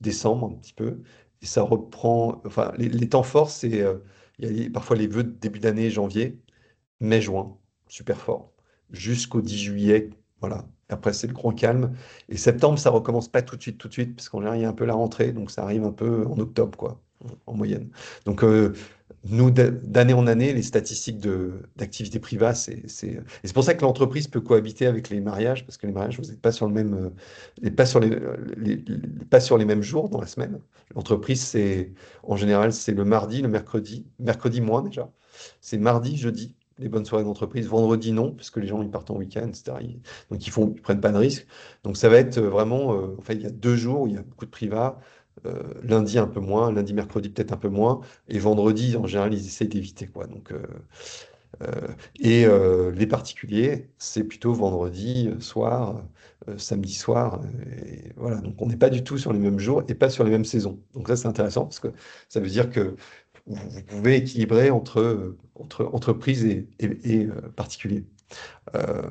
décembre un petit peu, et ça reprend. Enfin, les temps forts, il y a parfois les vœux de début d'année, janvier, mai-juin, super fort, jusqu'au 10 juillet, voilà. Après, c'est le grand calme. Et septembre, ça recommence pas tout de suite, parce qu'en général, il y a un peu la rentrée, donc ça arrive un peu en octobre, quoi, en moyenne. Donc, nous, d'année en année, les statistiques d'activité privée, et c'est pour ça que l'entreprise peut cohabiter avec les mariages, parce que les mariages, vous n'êtes pas sur le même, pas sur les mêmes jours dans la semaine. L'entreprise, en général, c'est le mardi, le mercredi moins déjà. C'est mardi, jeudi, les bonnes soirées d'entreprise. Vendredi, non, parce que les gens ils partent en week-end, etc. Donc ils prennent pas de risques. Donc ça va être vraiment, enfin il y a 2 jours où il y a beaucoup de privats. Lundi un peu moins, lundi, mercredi peut-être un peu moins, et vendredi en général ils essayent d'éviter, quoi. Donc et les particuliers, c'est plutôt vendredi soir, samedi soir, et voilà. Donc on n'est pas du tout sur les mêmes jours et pas sur les mêmes saisons. Donc ça c'est intéressant parce que ça veut dire que vous pouvez équilibrer entre entreprises et particuliers. Euh,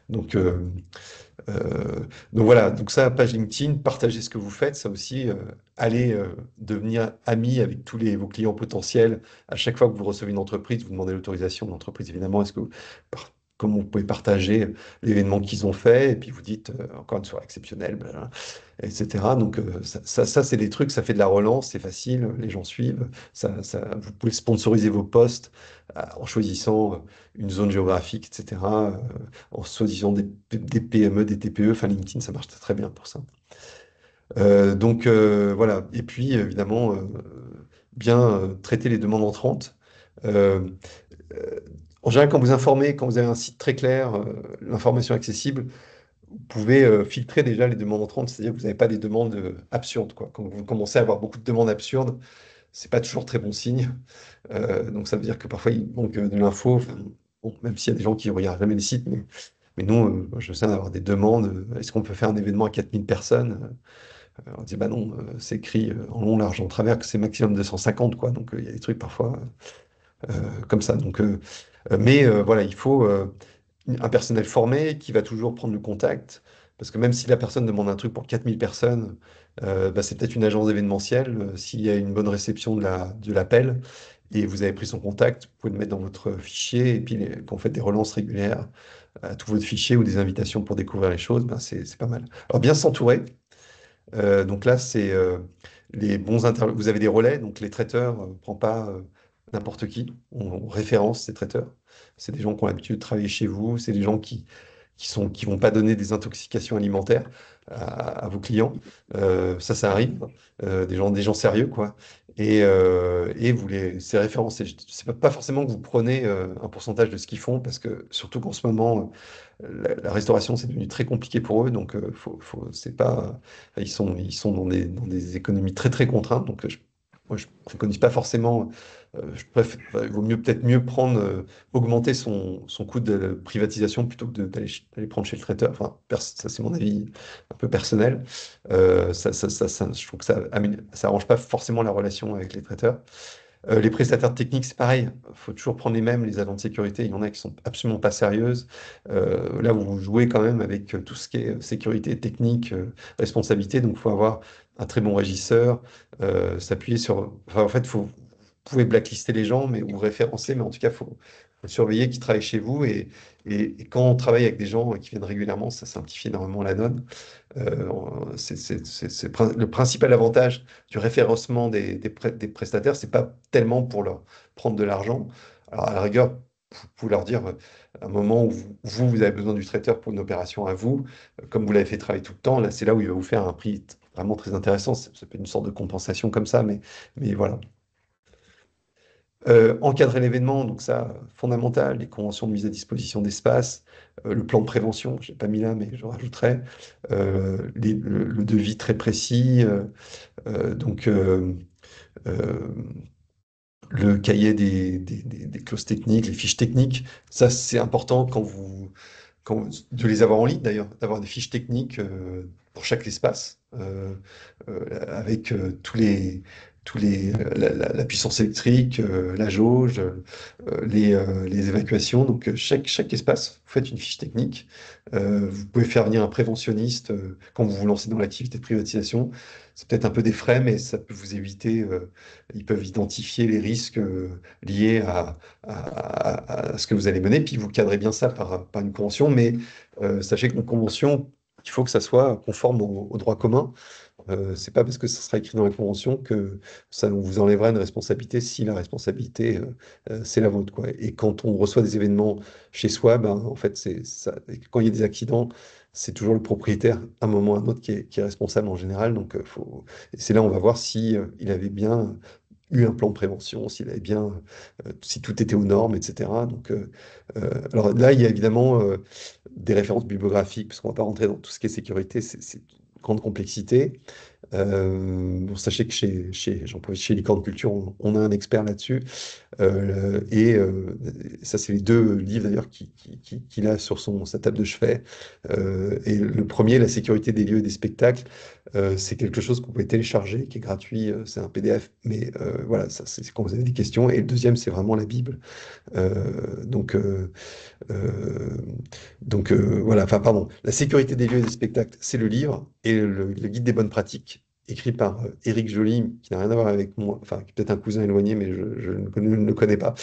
donc, euh, donc voilà, donc ça, page LinkedIn, partagez ce que vous faites, ça aussi, allez devenir ami avec vos clients potentiels. À chaque fois que vous recevez une entreprise, vous demandez l'autorisation de l'entreprise, évidemment, comment vous pouvez partager l'événement qu'ils ont fait, et puis vous dites, encore une soirée exceptionnelle, blablabla, etc. Donc ça, c'est des trucs, ça fait de la relance, c'est facile, les gens suivent. Vous pouvez sponsoriser vos posts en choisissant une zone géographique, etc. En choisissant des PME, des TPE. Enfin, LinkedIn, ça marche très, très bien pour ça. Voilà. Et puis, évidemment, bien traiter les demandes entrantes. Euh, euh, En général, quand vous informez, quand vous avez un site très clair, l'information accessible, vous pouvez filtrer déjà les demandes entrantes, c'est-à-dire que vous n'avez pas des demandes absurdes, quoi. Quand vous commencez à avoir beaucoup de demandes absurdes, c'est pas toujours très bon signe. Donc ça veut dire que parfois il manque de l'info. Enfin, bon, même s'il y a des gens qui ne regardent jamais les sites, mais nous, moi, je sais d'avoir des demandes. Est-ce qu'on peut faire un événement à 4000 personnes? On dit bah non, c'est écrit en long, large, en travers que c'est maximum 250, quoi. Donc il y a des trucs parfois comme ça. Voilà, il faut un personnel formé qui va toujours prendre le contact. Parce que même si la personne demande un truc pour 4000 personnes, bah, c'est peut-être une agence événementielle. S'il y a une bonne réception de l'appel et vous avez pris son contact, vous pouvez le mettre dans votre fichier. Et puis, quand vous faites des relances régulières à tout votre fichier ou des invitations pour découvrir les choses, ben, c'est pas mal. Alors, bien s'entourer. Donc là, c'est les bons interlocuteurs. Vous avez des relais, donc les traiteurs, on ne prend pas n'importe qui. On référence ces traiteurs. C'est des gens qui ont l'habitude de travailler chez vous. C'est des gens qui vont pas donner des intoxications alimentaires à vos clients. Ça arrive. Des gens sérieux, quoi. Et c'est référencé. C'est pas forcément que vous prenez un pourcentage de ce qu'ils font, parce que surtout qu'en ce moment, la restauration, c'est devenu très compliqué pour eux. Donc, c'est pas, ils sont dans des économies très, très contraintes. Donc, moi, je préconise pas forcément. Il vaut peut-être mieux augmenter son coût de privatisation plutôt que d'aller prendre chez le traiteur. Enfin, ça, c'est mon avis un peu personnel. Je trouve que ça arrange pas forcément la relation avec les traiteurs. Les prestataires techniques, c'est pareil. Il faut toujours prendre les mêmes, les agents de sécurité. Il y en a qui sont absolument pas sérieuses. Là, vous jouez quand même avec tout ce qui est sécurité technique, responsabilité. Donc, il faut avoir un très bon régisseur, s'appuyer sur. Enfin, en fait, vous pouvez blacklister les gens, ou référencer, mais en tout cas, faut surveiller qui travaillent chez vous. Et quand on travaille avec des gens qui viennent régulièrement, ça simplifie énormément la donne. Le principal avantage du référencement des prestataires, c'est pas tellement pour leur prendre de l'argent. Alors, à la rigueur, vous pouvez leur dire, à un moment où vous avez besoin du traiteur pour une opération à vous, comme vous l'avez fait travailler tout le temps, là, c'est là où il va vous faire un prix vraiment très intéressant. Ça peut être une sorte de compensation comme ça, mais voilà. Encadrer l'événement, donc ça, fondamental, les conventions de mise à disposition d'espace, le plan de prévention, je n'ai pas mis là, mais je rajouterai, le devis très précis, euh, donc euh, euh, le cahier des clauses techniques, les fiches techniques, ça c'est important de les avoir en ligne d'ailleurs, d'avoir des fiches techniques pour chaque espace, avec la puissance électrique, la jauge, les évacuations. Donc chaque espace, vous faites une fiche technique. Vous pouvez faire venir un préventionniste quand vous vous lancez dans l'activité de privatisation. C'est peut-être un peu des frais, mais ça peut vous éviter. Ils peuvent identifier les risques liés à ce que vous allez mener, puis vous cadrez bien ça par une convention, mais sachez qu'une convention, il faut que ça soit conforme au droit commun. C'est pas parce que ça sera écrit dans la convention que ça vous enlèvera une responsabilité si la responsabilité, c'est la vôtre, quoi. Et quand on reçoit des événements chez soi, ben, en fait, quand il y a des accidents, c'est toujours le propriétaire, à un moment ou à un autre, qui est responsable en général. Donc, et c'est là on va voir si il avait bien eu un plan de prévention, si tout était aux normes, etc. Alors là, il y a évidemment des références bibliographiques, parce qu'on ne va pas rentrer dans tout ce qui est sécurité, c'est une grande complexité. Bon, sachez que j'en profite, chez Licorne Culture, on a un expert là-dessus. Et ça, c'est les deux livres d'ailleurs qu'il a sur sa table de chevet. Et le premier, La sécurité des lieux et des spectacles, c'est quelque chose que vous pouvez télécharger, qui est gratuit, c'est un PDF, mais voilà, ça, c'est quand vous avez des questions. Et le deuxième, c'est vraiment la Bible. Euh, donc, euh, euh, voilà, enfin pardon, La sécurité des lieux et des spectacles, c'est le livre, et le guide des bonnes pratiques, écrit par Éric Joly, qui n'a rien à voir avec moi, enfin qui est peut-être un cousin éloigné, mais je ne le connais pas.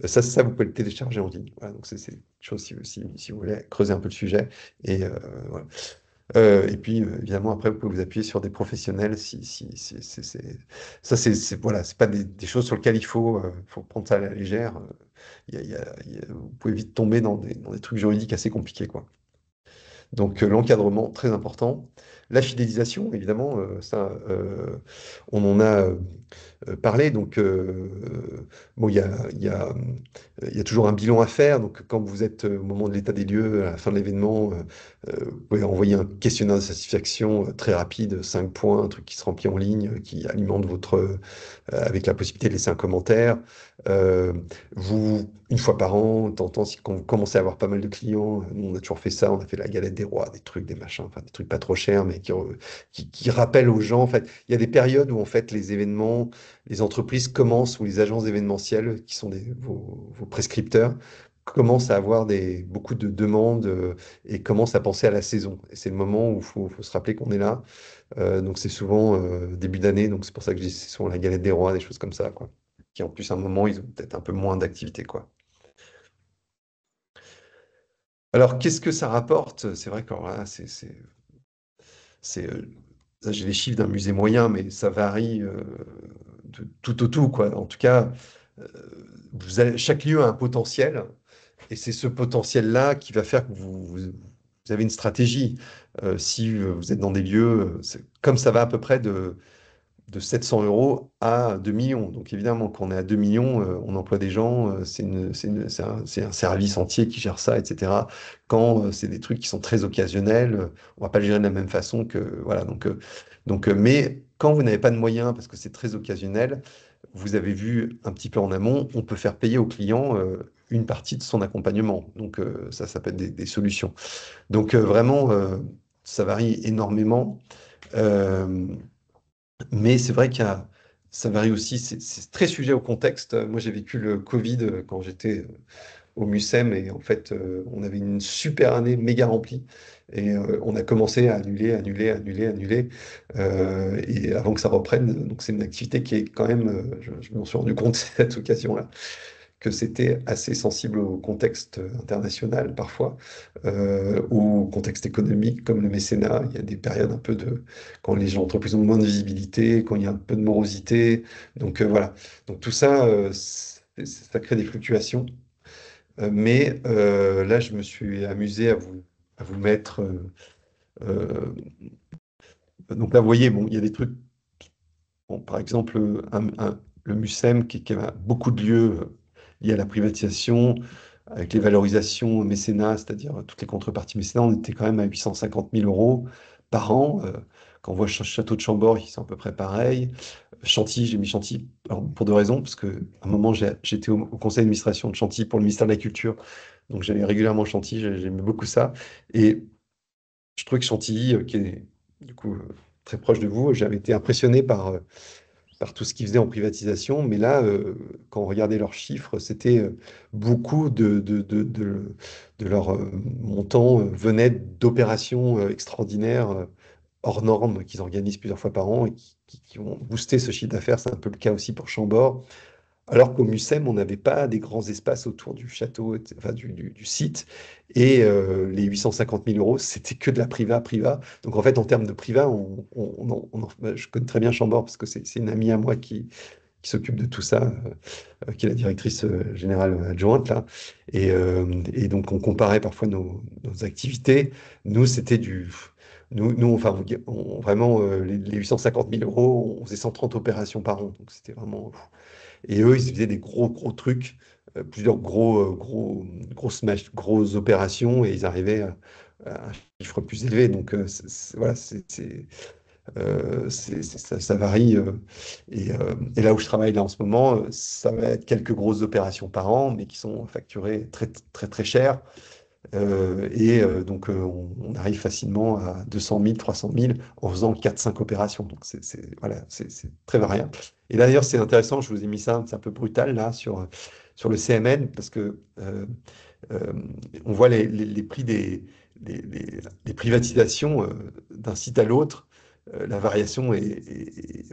Ça, vous pouvez le télécharger en ligne. Voilà, donc c'est une chose si vous voulez creuser un peu le sujet. Et, voilà. Et puis, évidemment, après, vous pouvez vous appuyer sur des professionnels. Ça, voilà, c'est pas des choses sur lesquelles faut prendre ça à la légère. Vous pouvez vite tomber dans des trucs juridiques assez compliqués, quoi. Donc l'encadrement, très important. La fidélisation, évidemment, ça, on en a parlé. Donc, bon, il y a toujours un bilan à faire. Donc, quand vous êtes au moment de l'état des lieux, à la fin de l'événement, vous pouvez envoyer un questionnaire de satisfaction très rapide, 5 points, un truc qui se remplit en ligne, qui alimente avec la possibilité de laisser un commentaire. Euh, une fois par an, de temps en temps, quand vous commencez à avoir pas mal de clients, nous on a toujours fait ça, on a fait la galette des rois, des trucs, des machins, enfin des trucs pas trop chers, mais qui rappellent aux gens. En fait, il y a des périodes où en fait les événements, les entreprises commencent, ou les agences événementielles, qui sont vos prescripteurs, commencent à avoir beaucoup de demandes et commencent à penser à la saison. Et c'est le moment où faut se rappeler qu'on est là. Donc c'est souvent début d'année, donc c'est pour ça que je dis c'est souvent la galette des rois, des choses comme ça, quoi. Qui en plus à un moment, ils ont peut-être un peu moins d'activité, quoi. Alors qu'est-ce que ça rapporte? C'est vrai que alors là, ça, j'ai les chiffres d'un musée moyen, mais ça varie de tout au tout, quoi. En tout cas, euh, chaque lieu a un potentiel, et c'est ce potentiel-là qui va faire que vous avez une stratégie. Si vous êtes dans des lieux, comme ça va à peu près de 700 euros à 2 millions. Donc évidemment, quand on est à 2 millions, on emploie des gens, c'est un service entier qui gère ça, etc. Quand c'est des trucs qui sont très occasionnels, on va pas le gérer de la même façon que... Voilà, mais quand vous n'avez pas de moyens, parce que c'est très occasionnel, vous avez vu un petit peu en amont, on peut faire payer au client une partie de son accompagnement. Donc ça peut être des solutions. Donc vraiment, ça varie énormément. Euh, mais c'est vrai ça varie aussi, c'est très sujet au contexte. Moi, j'ai vécu le Covid quand j'étais au MUSEM, et en fait, on avait une super année méga remplie, et on a commencé à annuler, annuler, annuler, annuler, et avant que ça reprenne. Donc c'est une activité qui est quand même, je m'en suis rendu compte à cette occasion-là, que c'était assez sensible au contexte international parfois, ou au contexte économique comme le mécénat. Il y a des périodes un peu quand les gens entreprises ont moins de visibilité, quand il y a un peu de morosité. Donc voilà. Donc tout ça, ça crée des fluctuations. Mais là, je me suis amusé à vous mettre. Euh, donc là, vous voyez, bon, il y a des trucs. Bon, par exemple, le MUSEM qui a beaucoup de lieux liés à la privatisation, avec les valorisations mécénat, c'est-à-dire toutes les contreparties mécénat, on était quand même à 850 000 euros par an. Quand on voit Château de Chambord, ils sont à peu près pareils. Chantilly, j'ai mis Chantilly alors, pour deux raisons, parce qu'à un moment, j'étais au conseil d'administration de Chantilly pour le ministère de la Culture, donc j'allais régulièrement Chantilly, j'aimais beaucoup ça. Et je trouvais que Chantilly, qui est du coup très proche de vous, j'avais été impressionné par tout ce qu'ils faisaient en privatisation, mais là, quand on regardait leurs chiffres, c'était beaucoup de leur montant venait d'opérations extraordinaires, hors normes, qu'ils organisent plusieurs fois par an, et qui ont boosté ce chiffre d'affaires. C'est un peu le cas aussi pour Chambord. Alors qu'au MUSEM, on n'avait pas des grands espaces autour du château, enfin du site. Et les 850 000 euros, c'était que de la priva. Donc en fait, en termes de priva, je connais très bien Chambord, parce que c'est une amie à moi qui s'occupe de tout ça, qui est la directrice générale adjointe là. Et donc on comparait parfois nos activités. Nous, c'était enfin, vraiment, les 850 000 euros, on faisait 130 opérations par an. Donc c'était vraiment... Et eux, ils faisaient des gros, gros trucs, plusieurs grosses opérations, et ils arrivaient à un chiffre plus élevé. Donc voilà, Ça varie. Et là où je travaille là en ce moment, ça va être quelques grosses opérations par an, mais qui sont facturées très très très cher. Donc on arrive facilement à 200 000, 300 000 en faisant 4-5 opérations. Donc voilà, c'est très variable. Et là, d'ailleurs, c'est intéressant, je vous ai mis ça, c'est un peu brutal là sur le CMN, parce que euh, on voit les prix des privatisations d'un site à l'autre. La variation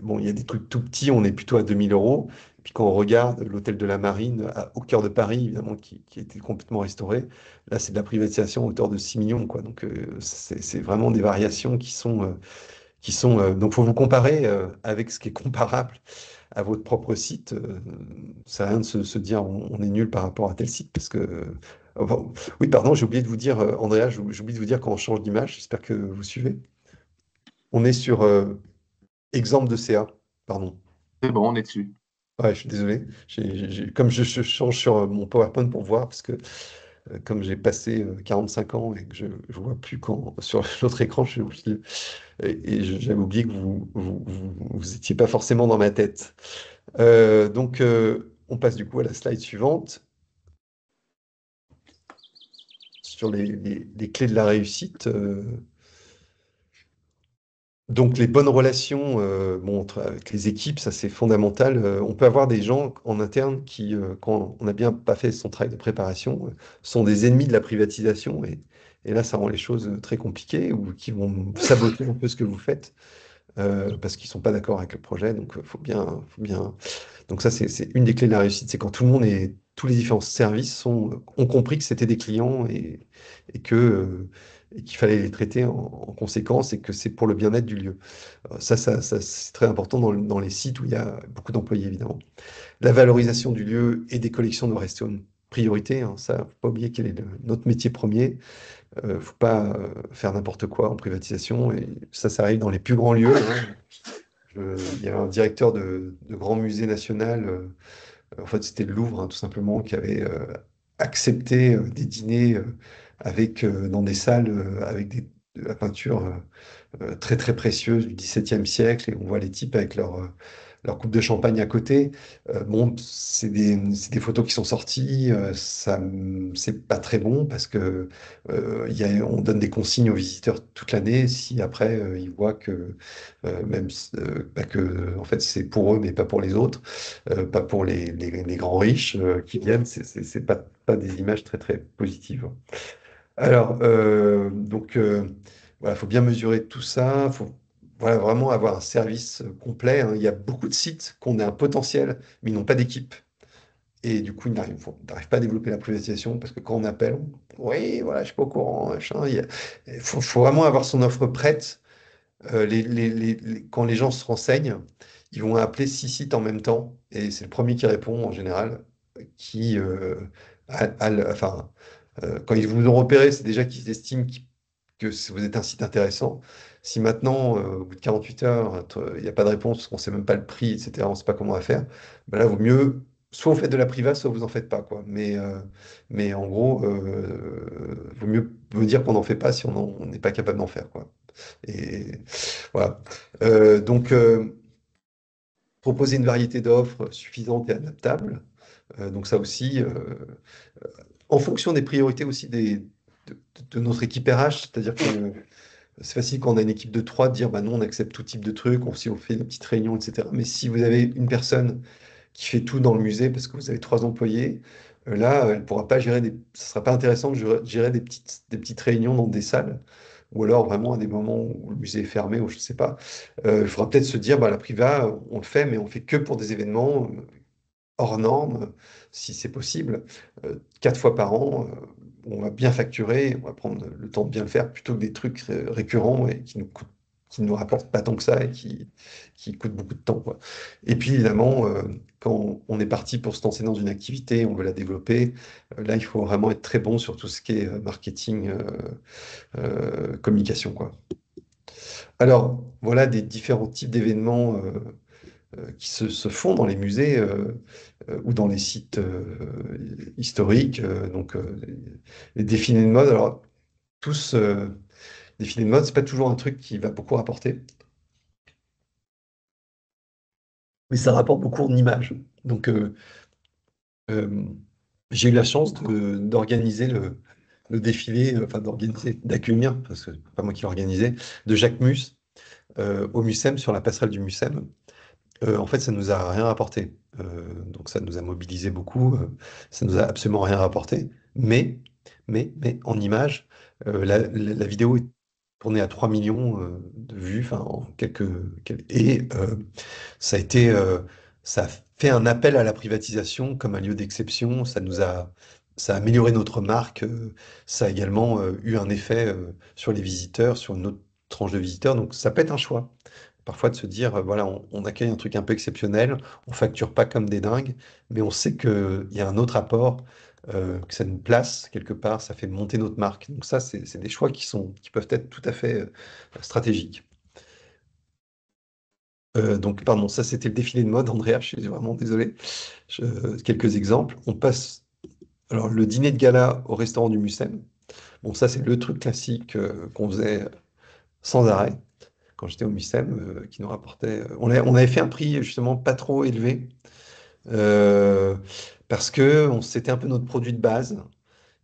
bon, il y a des trucs tout petits, on est plutôt à 2 000 euros. Puis quand on regarde l'hôtel de la Marine au cœur de Paris, évidemment, qui a été complètement restauré, là, c'est de la privatisation à hauteur de 6 millions, quoi. Donc, c'est vraiment des variations donc, faut vous comparer avec ce qui est comparable à votre propre site. Ça sert à rien de se dire on est nul par rapport à tel site, parce que bon, oui, pardon, j'ai oublié de vous dire, Andrea, j'ai oublié de vous dire quand on change d'image, j'espère que vous suivez. On est sur exemple de CA, pardon. C'est bon, on est dessus. Ouais, je suis désolé. Comme je change sur mon PowerPoint pour voir, parce que comme j'ai passé 45 ans et que je ne vois plus quand sur l'autre écran, j'avais oublié que vous étiez pas forcément dans ma tête. On passe du coup à la slide suivante sur les clés de la réussite. Donc les bonnes relations bon, avec les équipes, ça c'est fondamental. On peut avoir des gens en interne qui, quand on n'a bien pas fait son travail de préparation, sont des ennemis de la privatisation et là ça rend les choses très compliquées ou qui vont saboter un peu ce que vous faites parce qu'ils sont pas d'accord avec le projet. Donc Donc ça c'est une des clés de la réussite, c'est quand tout le monde et tous les différents services ont compris que c'était des clients et que et qu'il fallait les traiter en conséquence et que c'est pour le bien-être du lieu. C'est très important dans les sites où il y a beaucoup d'employés, évidemment. La valorisation du lieu et des collections doit rester une priorité, hein. Ça, faut pas oublier quel est notre métier premier. Faut pas faire n'importe quoi en privatisation. Et ça arrive dans les plus grands lieux, hein. Il y avait un directeur de grand musée national, en fait c'était le Louvre, hein, tout simplement, qui avait accepté des dîners dans des salles avec de la peinture très très précieuse du XVIIe siècle, et on voit les types avec leur coupe de champagne à côté. Bon, c'est des photos qui sont sorties, c'est pas très bon parce que on donne des consignes aux visiteurs toute l'année. Si après ils voient que bah, que en fait c'est pour eux mais pas pour les autres, pas pour les grands riches qui viennent, c'est pas des images très très positives. Alors, voilà, il faut bien mesurer tout ça. Il faut voilà, vraiment avoir un service complet, hein. Il y a beaucoup de sites qui ont un potentiel, mais ils n'ont pas d'équipe. Et du coup, ils n'arrivent pas à développer la privatisation parce que quand on appelle, oui, voilà, je suis pas au courant, machin. Il faut vraiment avoir son offre prête. Quand les gens se renseignent, ils vont appeler 6 sites en même temps. Et c'est le premier qui répond en général, qui, enfin, quand ils vous ont repéré, c'est déjà qu'ils estiment que vous êtes un site intéressant. Si maintenant, au bout de 48 heures, il n'y a pas de réponse, qu'on ne sait même pas le prix, etc., on ne sait pas comment on va faire, ben là, vaut mieux, soit vous faites de la priva, soit vous n'en faites pas, quoi. Mais en gros, vaut mieux me dire qu'on n'en fait pas si on n'est pas capable d'en faire, quoi. Et voilà. Donc, proposer une variété d'offres suffisante et adaptable. Donc ça aussi, en fonction des priorités aussi de notre équipe RH, c'est-à-dire que c'est facile quand on a une équipe de trois de dire bah non, on accepte tout type de trucs, si on fait des petites réunions, etc. Mais si vous avez une personne qui fait tout dans le musée parce que vous avez 3 employés, là, elle pourra pas gérer ça sera pas intéressant de gérer des petites réunions dans des salles, ou alors vraiment à des moments où le musée est fermé, ou je sais pas. Il faudra peut-être se dire, bah, la priva, on le fait, mais on fait que pour des événements hors normes, si c'est possible, 4 fois par an. On va bien facturer, on va prendre le temps de bien le faire plutôt que des trucs récurrents et qui nous rapportent pas tant que ça et qui coûtent beaucoup de temps, quoi. Et puis évidemment, quand on est parti pour se lancer dans une activité, on veut la développer, là il faut vraiment être très bon sur tout ce qui est marketing, communication, quoi. Alors voilà des différents types d'événements qui se font dans les musées ou dans les sites historiques. Les défilés de mode, alors tous défilés de mode, c'est pas toujours un truc qui va beaucoup rapporter. mais ça rapporte beaucoup en images. Donc, euh, j'ai eu la chance d'organiser le défilé, enfin d'accueillir, parce que c'est pas moi qui l'ai organisé, de Jacques Mus au Mucem, sur la passerelle du Mucem. En fait, ça nous a rien rapporté. Donc ça nous a mobilisé beaucoup. Ça nous a absolument rien rapporté. Mais, mais en image, la vidéo est tournée à 3 millions de vues, enfin en et ça a été, ça a fait un appel à la privatisation comme un lieu d'exception. Ça a amélioré notre marque. Ça a également eu un effet sur les visiteurs, sur une autre tranche de visiteurs. Donc ça peut être un choix. Parfois de se dire, voilà, on accueille un truc un peu exceptionnel, on facture pas comme des dingues, mais on sait qu'il y a un autre apport, que ça nous place quelque part, ça fait monter notre marque. Donc ça, c'est des choix qui peuvent être tout à fait stratégiques. Donc, pardon, ça c'était le défilé de mode, Andrea, je suis vraiment désolé. Quelques exemples. On passe, alors, le dîner de gala au restaurant du Mucem. Bon, ça c'est le truc classique qu'on faisait sans arrêt quand j'étais au Mucem, qui nous rapportait. On avait fait un prix justement pas trop élevé, euh, parce que c'était un peu notre produit de base.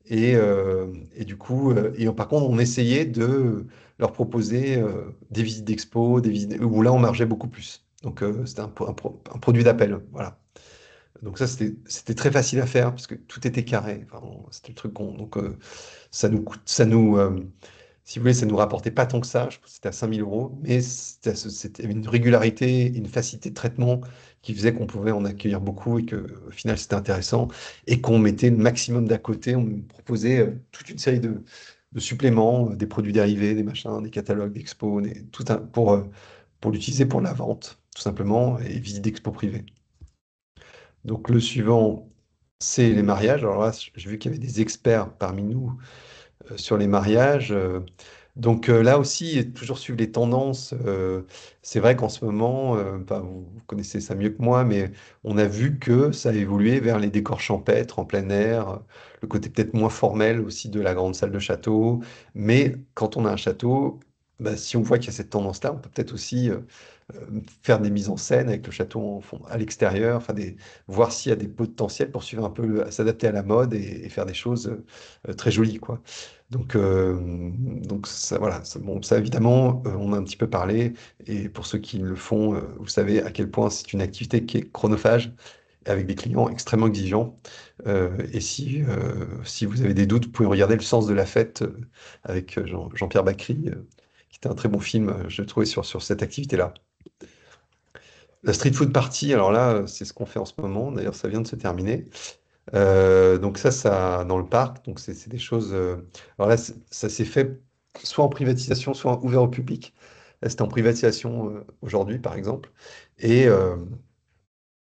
Et du coup, par contre, on essayait de leur proposer des visites d'expo, des visites où là, on margeait beaucoup plus. Donc, c'était un produit d'appel. Voilà. Donc, ça, c'était très facile à faire parce que tout était carré. Enfin, c'était le truc con. Donc, si vous voulez, ça nous rapportait pas tant que ça. Je pense que c'était à 5 000 euros. Mais c'était une régularité, une facilité de traitement qui faisait qu'on pouvait en accueillir beaucoup et que, au final, c'était intéressant et qu'on mettait le maximum d'à côté. On nous proposait toute une série de suppléments, des produits dérivés, des machins, des catalogues d'expos, pour l'utiliser pour la vente, tout simplement, et visite d'expo privée. Donc, le suivant, c'est les mariages. Alors là, j'ai vu qu'il y avait des experts parmi nous sur les mariages. Donc là aussi, toujours suivre les tendances. C'est vrai qu'en ce moment, enfin, vous connaissez ça mieux que moi, mais on a vu que ça a évolué vers les décors champêtres en plein air, le côté peut-être moins formel aussi de la grande salle de château. Mais quand on a un château, bah, si on voit qu'il y a cette tendance-là, on peut peut-être aussi faire des mises en scène avec le château à l'extérieur, voir s'il y a des potentiels pour suivre un peu, s'adapter à la mode et faire des choses très jolies, quoi. Donc ça, voilà, bon, ça évidemment, on a un petit peu parlé, et pour ceux qui le font, vous savez à quel point c'est une activité qui est chronophage, avec des clients extrêmement exigeants. Et si vous avez des doutes, vous pouvez regarder Le sens de la fête avec Jean-Pierre Bacry, qui était un très bon film, je trouvais, sur cette activité-là. La street food party, alors là, c'est ce qu'on fait en ce moment. D'ailleurs, ça vient de se terminer. Donc ça dans le parc. Donc c'est des choses. Alors là, ça s'est fait soit en privatisation, soit ouvert au public. Là, c'était en privatisation aujourd'hui, par exemple. Et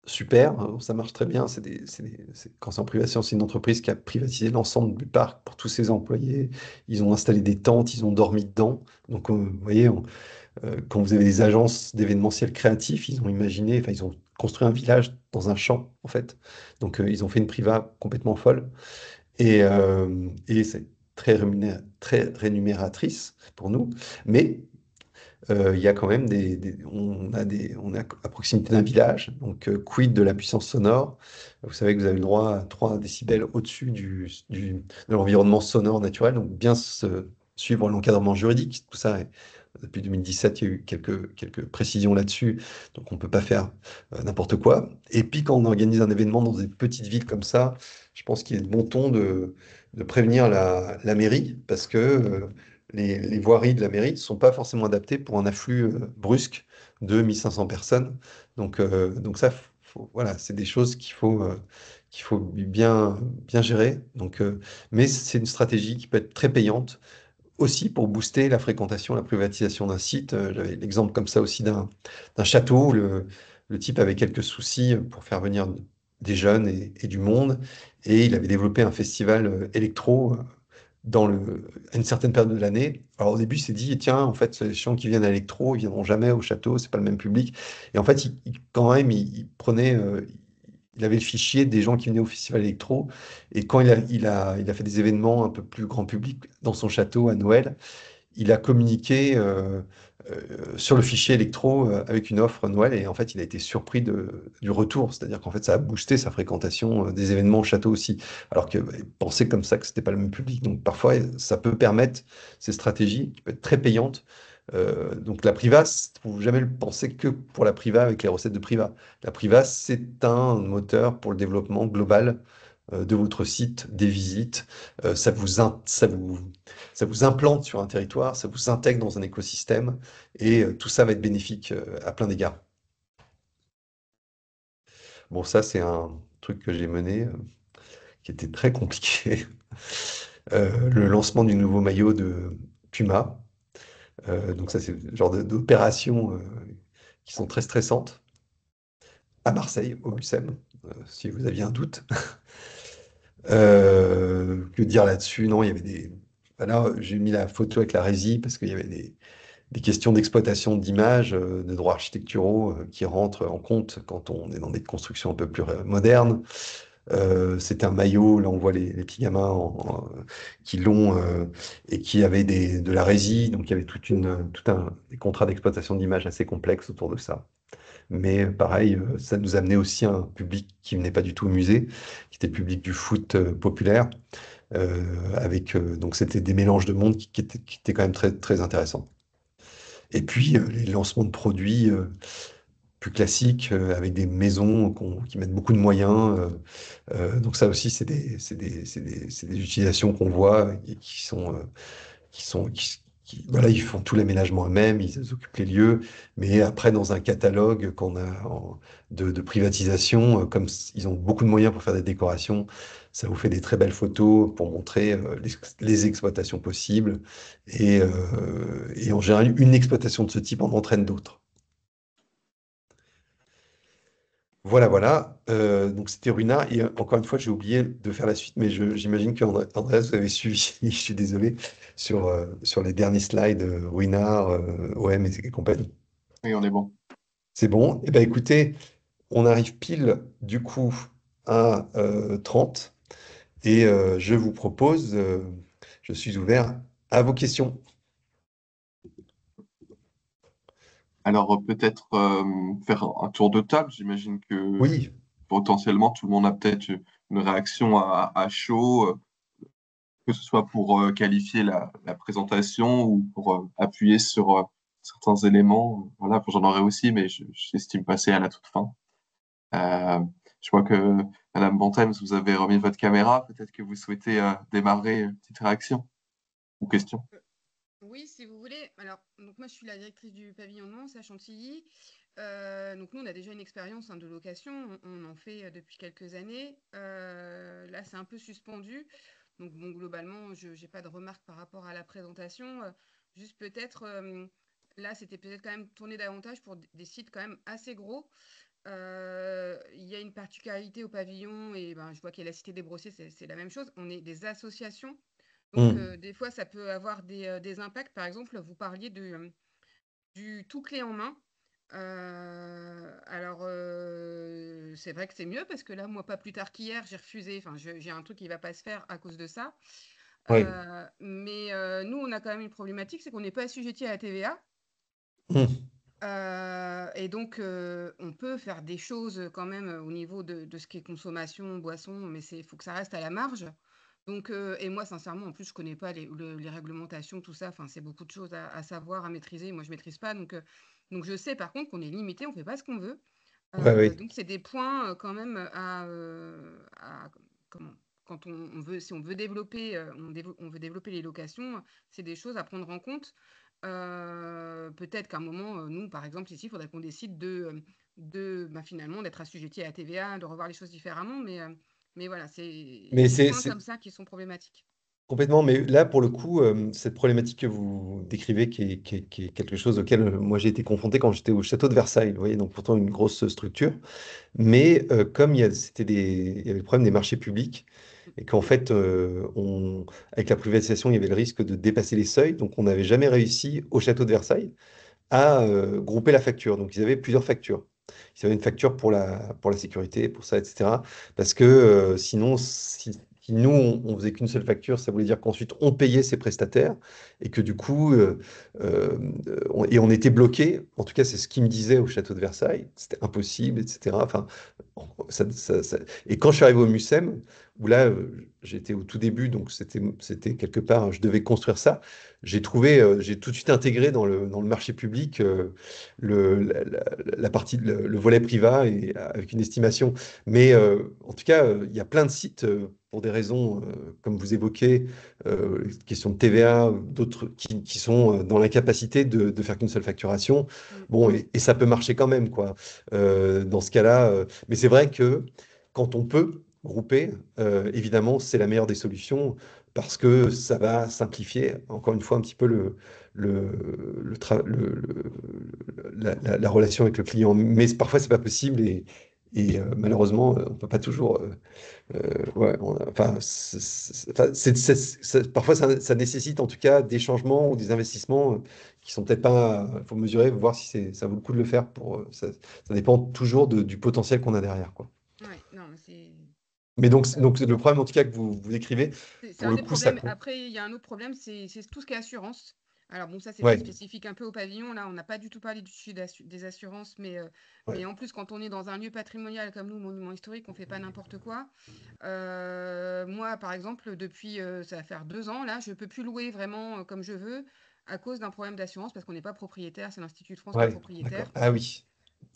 super, hein, ça marche très bien. Quand c'est en privatisation, c'est une entreprise qui a privatisé l'ensemble du parc pour tous ses employés. Ils ont installé des tentes, ils ont dormi dedans. Donc, vous voyez, quand vous avez des agences d'événementiel créatifs, ils ont imaginé, enfin, ils ont construit un village dans un champ, en fait. Donc, ils ont fait une priva complètement folle. Et c'est très rémunératrice pour nous. Mais il y a quand même on est à proximité d'un village. Donc, quid de la puissance sonore? Vous savez que vous avez le droit à 3 décibels au-dessus de l'environnement sonore naturel. Donc, bien suivre l'encadrement juridique. Tout ça, depuis 2017, il y a eu quelques précisions là-dessus. Donc, on ne peut pas faire n'importe quoi. Et puis, quand on organise un événement dans des petites villes comme ça, je pense qu'il est de bon ton de prévenir la mairie, parce que les voiries de la mairie ne sont pas forcément adaptées pour un afflux brusque de 1 500 personnes. Donc ça, voilà, c'est des choses qu'il faut bien gérer. Mais c'est une stratégie qui peut être très payante aussi pour booster la fréquentation, la privatisation d'un site. J'avais l'exemple comme ça aussi d'un château où le type avait quelques soucis pour faire venir des jeunes et du monde. Et il avait développé un festival électro à une certaine période de l'année. Alors au début, il s'est dit, tiens, en fait, les gens qui viennent à l'électro, ils viendront jamais au château, c'est pas le même public. Et en fait, quand même, il prenait, il avait le fichier des gens qui venaient au festival électro. Et quand il a fait des événements un peu plus grand public dans son château à Noël, il a communiqué sur le fichier électro avec une offre Noël et en fait il a été surpris du retour, c'est-à-dire qu'en fait ça a boosté sa fréquentation des événements au château aussi, alors qu'il pensait comme ça que c'était pas le même public. Donc parfois ça peut permettre ces stratégies qui peuvent être très payantes. Donc la Priva, il ne faut jamais le penser que pour la Priva avec les recettes de Priva. La Priva, c'est un moteur pour le développement global de votre site, des visites. Ça vous implante sur un territoire, ça vous intègre dans un écosystème et tout ça va être bénéfique à plein d'égards. Bon, ça, c'est un truc que j'ai mené qui était très compliqué. Le lancement du nouveau maillot de Puma. Donc ça, c'est le genre d'opérations qui sont très stressantes à Marseille, au UCEM, si vous aviez un doute. Que dire là-dessus? Non, il y avait des... Là, j'ai mis la photo avec la résie parce qu'il y avait des questions d'exploitation d'images, de droits architecturaux qui rentrent en compte quand on est dans des constructions un peu plus modernes. C'est un maillot, là on voit les petits gamins qui l'ont et qui avaient de la résie, donc il y avait des contrats d'exploitation d'images assez complexes autour de ça. Mais pareil, ça nous amenait aussi à un public qui venait pas du tout au musée, qui était le public du foot populaire, donc c'était des mélanges de mondes qui étaient quand même très, très intéressants. Et puis les lancements de produits plus classiques avec des maisons qui mettent beaucoup de moyens. Donc ça aussi, c'est des utilisations qu'on voit et voilà, ils font tout l'aménagement eux-mêmes, ils occupent les lieux, mais après, dans un catalogue de privatisation, ils ont beaucoup de moyens pour faire des décorations, ça vous fait des très belles photos pour montrer les exploitations possibles, et en général, une exploitation de ce type en entraîne d'autres. Voilà, voilà. Donc c'était Runa. Et encore une fois, j'ai oublié de faire la suite, mais j'imagine qu'Andreas, vous avez suivi, je suis désolé, sur les derniers slides, Ruinard, OM et compagnie. Oui, on est bon. C'est bon. Eh bien, écoutez, on arrive pile, du coup, à 30. Et je vous propose, je suis ouvert à vos questions. Alors, peut-être faire un tour de table. J'imagine que Oui, potentiellement tout le monde a peut-être une réaction à chaud, que ce soit pour qualifier la présentation ou pour appuyer sur certains éléments. Voilà, j'en aurai aussi, mais j'estime passer à la toute fin. Euh, je vois que Madame Bontemps, vous avez remis votre caméra. Peut-être que vous souhaitez démarrer une petite réaction ou question. Oui, si vous voulez. Alors, donc moi, je suis la directrice du pavillon Nance à Chantilly. Donc nous, on a déjà une expérience de location. On en fait depuis quelques années. Là, c'est un peu suspendu. Donc bon, globalement, je n'ai pas de remarques par rapport à la présentation. Juste peut-être, là, c'était peut-être quand même tourné davantage pour des sites quand même assez gros. Il y a une particularité au pavillon, et ben, je vois qu'il y a la Cité des Brossiers, c'est la même chose. On est des associations. Donc, hmm, des fois, ça peut avoir des impacts. Par exemple, vous parliez du tout clé en main. Alors, c'est vrai que c'est mieux parce que là, moi, pas plus tard qu'hier, j'ai refusé. Enfin, j'ai un truc qui va pas se faire à cause de ça. oui. Mais nous, on a quand même une problématique, c'est qu'on n'est pas assujetti à la TVA. Hmm. Et donc, on peut faire des choses quand même au niveau de ce qui est consommation, boisson, mais il faut que ça reste à la marge. Donc, et moi, sincèrement, en plus, je connais pas les réglementations, tout ça. Enfin, c'est beaucoup de choses à savoir, à maîtriser. Moi, je maîtrise pas. Donc, je sais par contre qu'on est limité, on fait pas ce qu'on veut. Ouais, oui. Donc, c'est des points quand même comment, quand on veut, si on veut développer, on veut développer les locations, c'est des choses à prendre en compte. Peut-être qu'à un moment, nous, par exemple, ici, il faudrait qu'on décide finalement d'être assujetti à la TVA, de revoir les choses différemment. Mais voilà, il y a Mais des c'est points c'est- comme ça qui sont problématiques. Complètement, mais là, pour le coup, cette problématique que vous décrivez, qui est quelque chose auquel moi j'ai été confronté quand j'étais au château de Versailles, vous voyez, donc pourtant une grosse structure, mais comme il y avait le problème des marchés publics, et qu'en fait, avec la privatisation, il y avait le risque de dépasser les seuils, donc on n'avait jamais réussi au château de Versailles à grouper la facture. Donc ils avaient plusieurs factures. Ils avaient une facture pour la sécurité, pour ça, etc. Parce que sinon, Si nous, on faisait qu'une seule facture, ça voulait dire qu'ensuite on payait ses prestataires et que du coup, on était bloqué. En tout cas, c'est ce qu'il me disait au château de Versailles. C'était impossible, etc. Enfin, et quand je suis arrivé au MUSEM, où là, j'étais au tout début, donc c'était quelque part, je devais construire ça. J'ai tout de suite intégré dans le marché public la partie, le volet privat et avec une estimation. Mais en tout cas, il y a plein de sites pour des raisons, comme vous évoquez, question de TVA, d'autres qui sont dans l'incapacité de faire qu'une seule facturation. Mm. Bon, et ça peut marcher quand même, quoi. Dans ce cas-là, mais c'est vrai que quand on peut grouper, évidemment, c'est la meilleure des solutions parce que ça va simplifier, encore une fois, un petit peu le, le tra- le- la relation avec le client. Mais parfois, c'est pas possible et malheureusement, on peut pas toujours. Ouais, enfin, enfin, parfois, ça nécessite en tout cas des changements ou des investissements qui sont peut-être pas. Il faut mesurer, voir si ça vaut le coup de le faire. Ça dépend toujours du potentiel qu'on a derrière, quoi. Ouais, non, mais c'est. Mais donc le problème en tout cas que vous décrivez, C'est pour un le des coup, ça problèmes. compte. Après, il y a un autre problème, c'est tout ce qui est assurance. Alors bon, ça c'est peut-être Ouais, spécifique un peu au pavillon. Là, on n'a pas du tout parlé du sujet des assurances, mais ouais, en plus, quand on est dans un lieu patrimonial comme nous, monument historique, on fait pas n'importe quoi. Moi, par exemple, depuis, ça va faire 2 ans, là, je peux plus louer vraiment comme je veux à cause d'un problème d'assurance parce qu'on n'est pas propriétaire. C'est l'Institut de France qui est ouais, d'accord. propriétaire. Ah oui,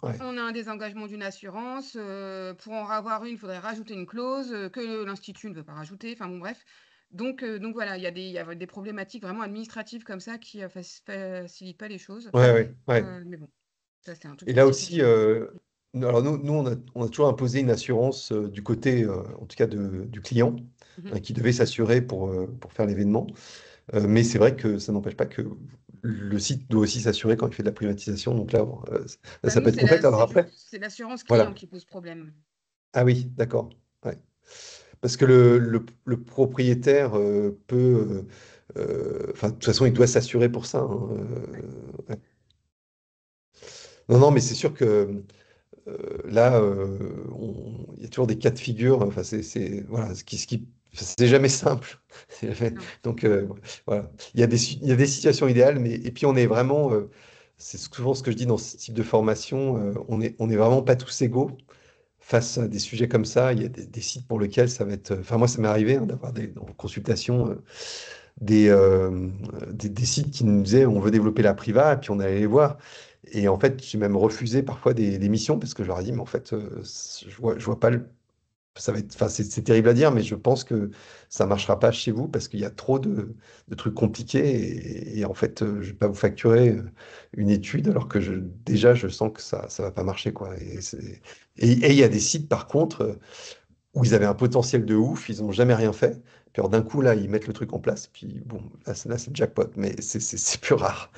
ouais, On a un désengagement d'une assurance. Pour en avoir une, il faudrait rajouter une clause que l'Institut ne veut pas rajouter. Enfin bon, bref. Donc voilà, il y a des problématiques vraiment administratives comme ça qui facilitent pas les choses. ouais, ouais, ouais. Mais bon, ça c'est un truc Et là spécifique aussi, chez nous. alors nous on a toujours imposé une assurance du côté, en tout cas du client, Mhm. hein, qui devait s'assurer pour faire l'événement. Mais c'est vrai que ça n'empêche pas que le site doit aussi s'assurer quand il fait de la privatisation. Donc là, bon, Bah, ça nous, peut être complexe. Alors après, c'est l'assurance client voilà. qui pose problème. Ah oui, d'accord. Ouais. Parce que le propriétaire enfin, de toute façon, il doit s'assurer pour ça, hein, ouais. Non, non, mais c'est sûr que là, il y a toujours des cas de figure. Enfin, voilà, c'est jamais simple. Non. Donc, voilà. Il y a des situations idéales, mais et puis on est vraiment, c'est souvent ce que je dis dans ce type de formation, on est vraiment pas tous égaux face à des sujets comme ça. Il y a des sites pour lesquels ça va être. Enfin, moi, ça m'est arrivé hein, d'avoir en consultation des, euh, des sites qui nous disaient on veut développer la priva, et puis on allait les voir. Et en fait, j'ai même refusé parfois des missions parce que je leur ai dit, mais en fait, je vois pas ça va être, enfin, c'est terrible à dire, mais je pense que ça marchera pas chez vous parce qu'il y a trop de trucs compliqués et en fait, je vais pas vous facturer une étude alors que déjà, je sens que ça va pas marcher, quoi. Mm. Et il y a des sites, par contre, où ils avaient un potentiel de ouf, ils ont jamais rien fait. Puis alors, d'un coup, là, ils mettent le truc en place, puis bon, là, c'est le jackpot, mais c'est plus rare.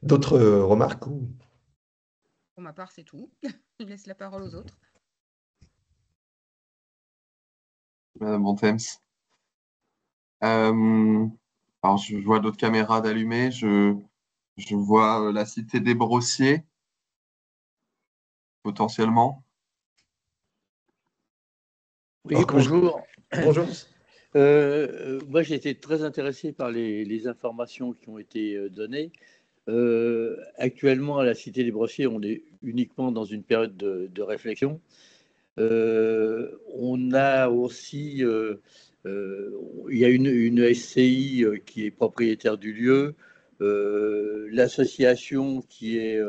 D'autres remarques Pour ma part, c'est tout. Je laisse la parole aux autres. Madame Bontemps. Euh, alors, je vois d'autres caméras d'allumées. Je vois la cité des Brossiers, potentiellement. Oui, Alors, bonjour. bonjour. Moi, j'ai été très intéressé par les informations qui ont été données. Actuellement, à la Cité des Brossiers, on est uniquement dans une période de réflexion. On a aussi, il y a une SCI qui est propriétaire du lieu, l'association qui est,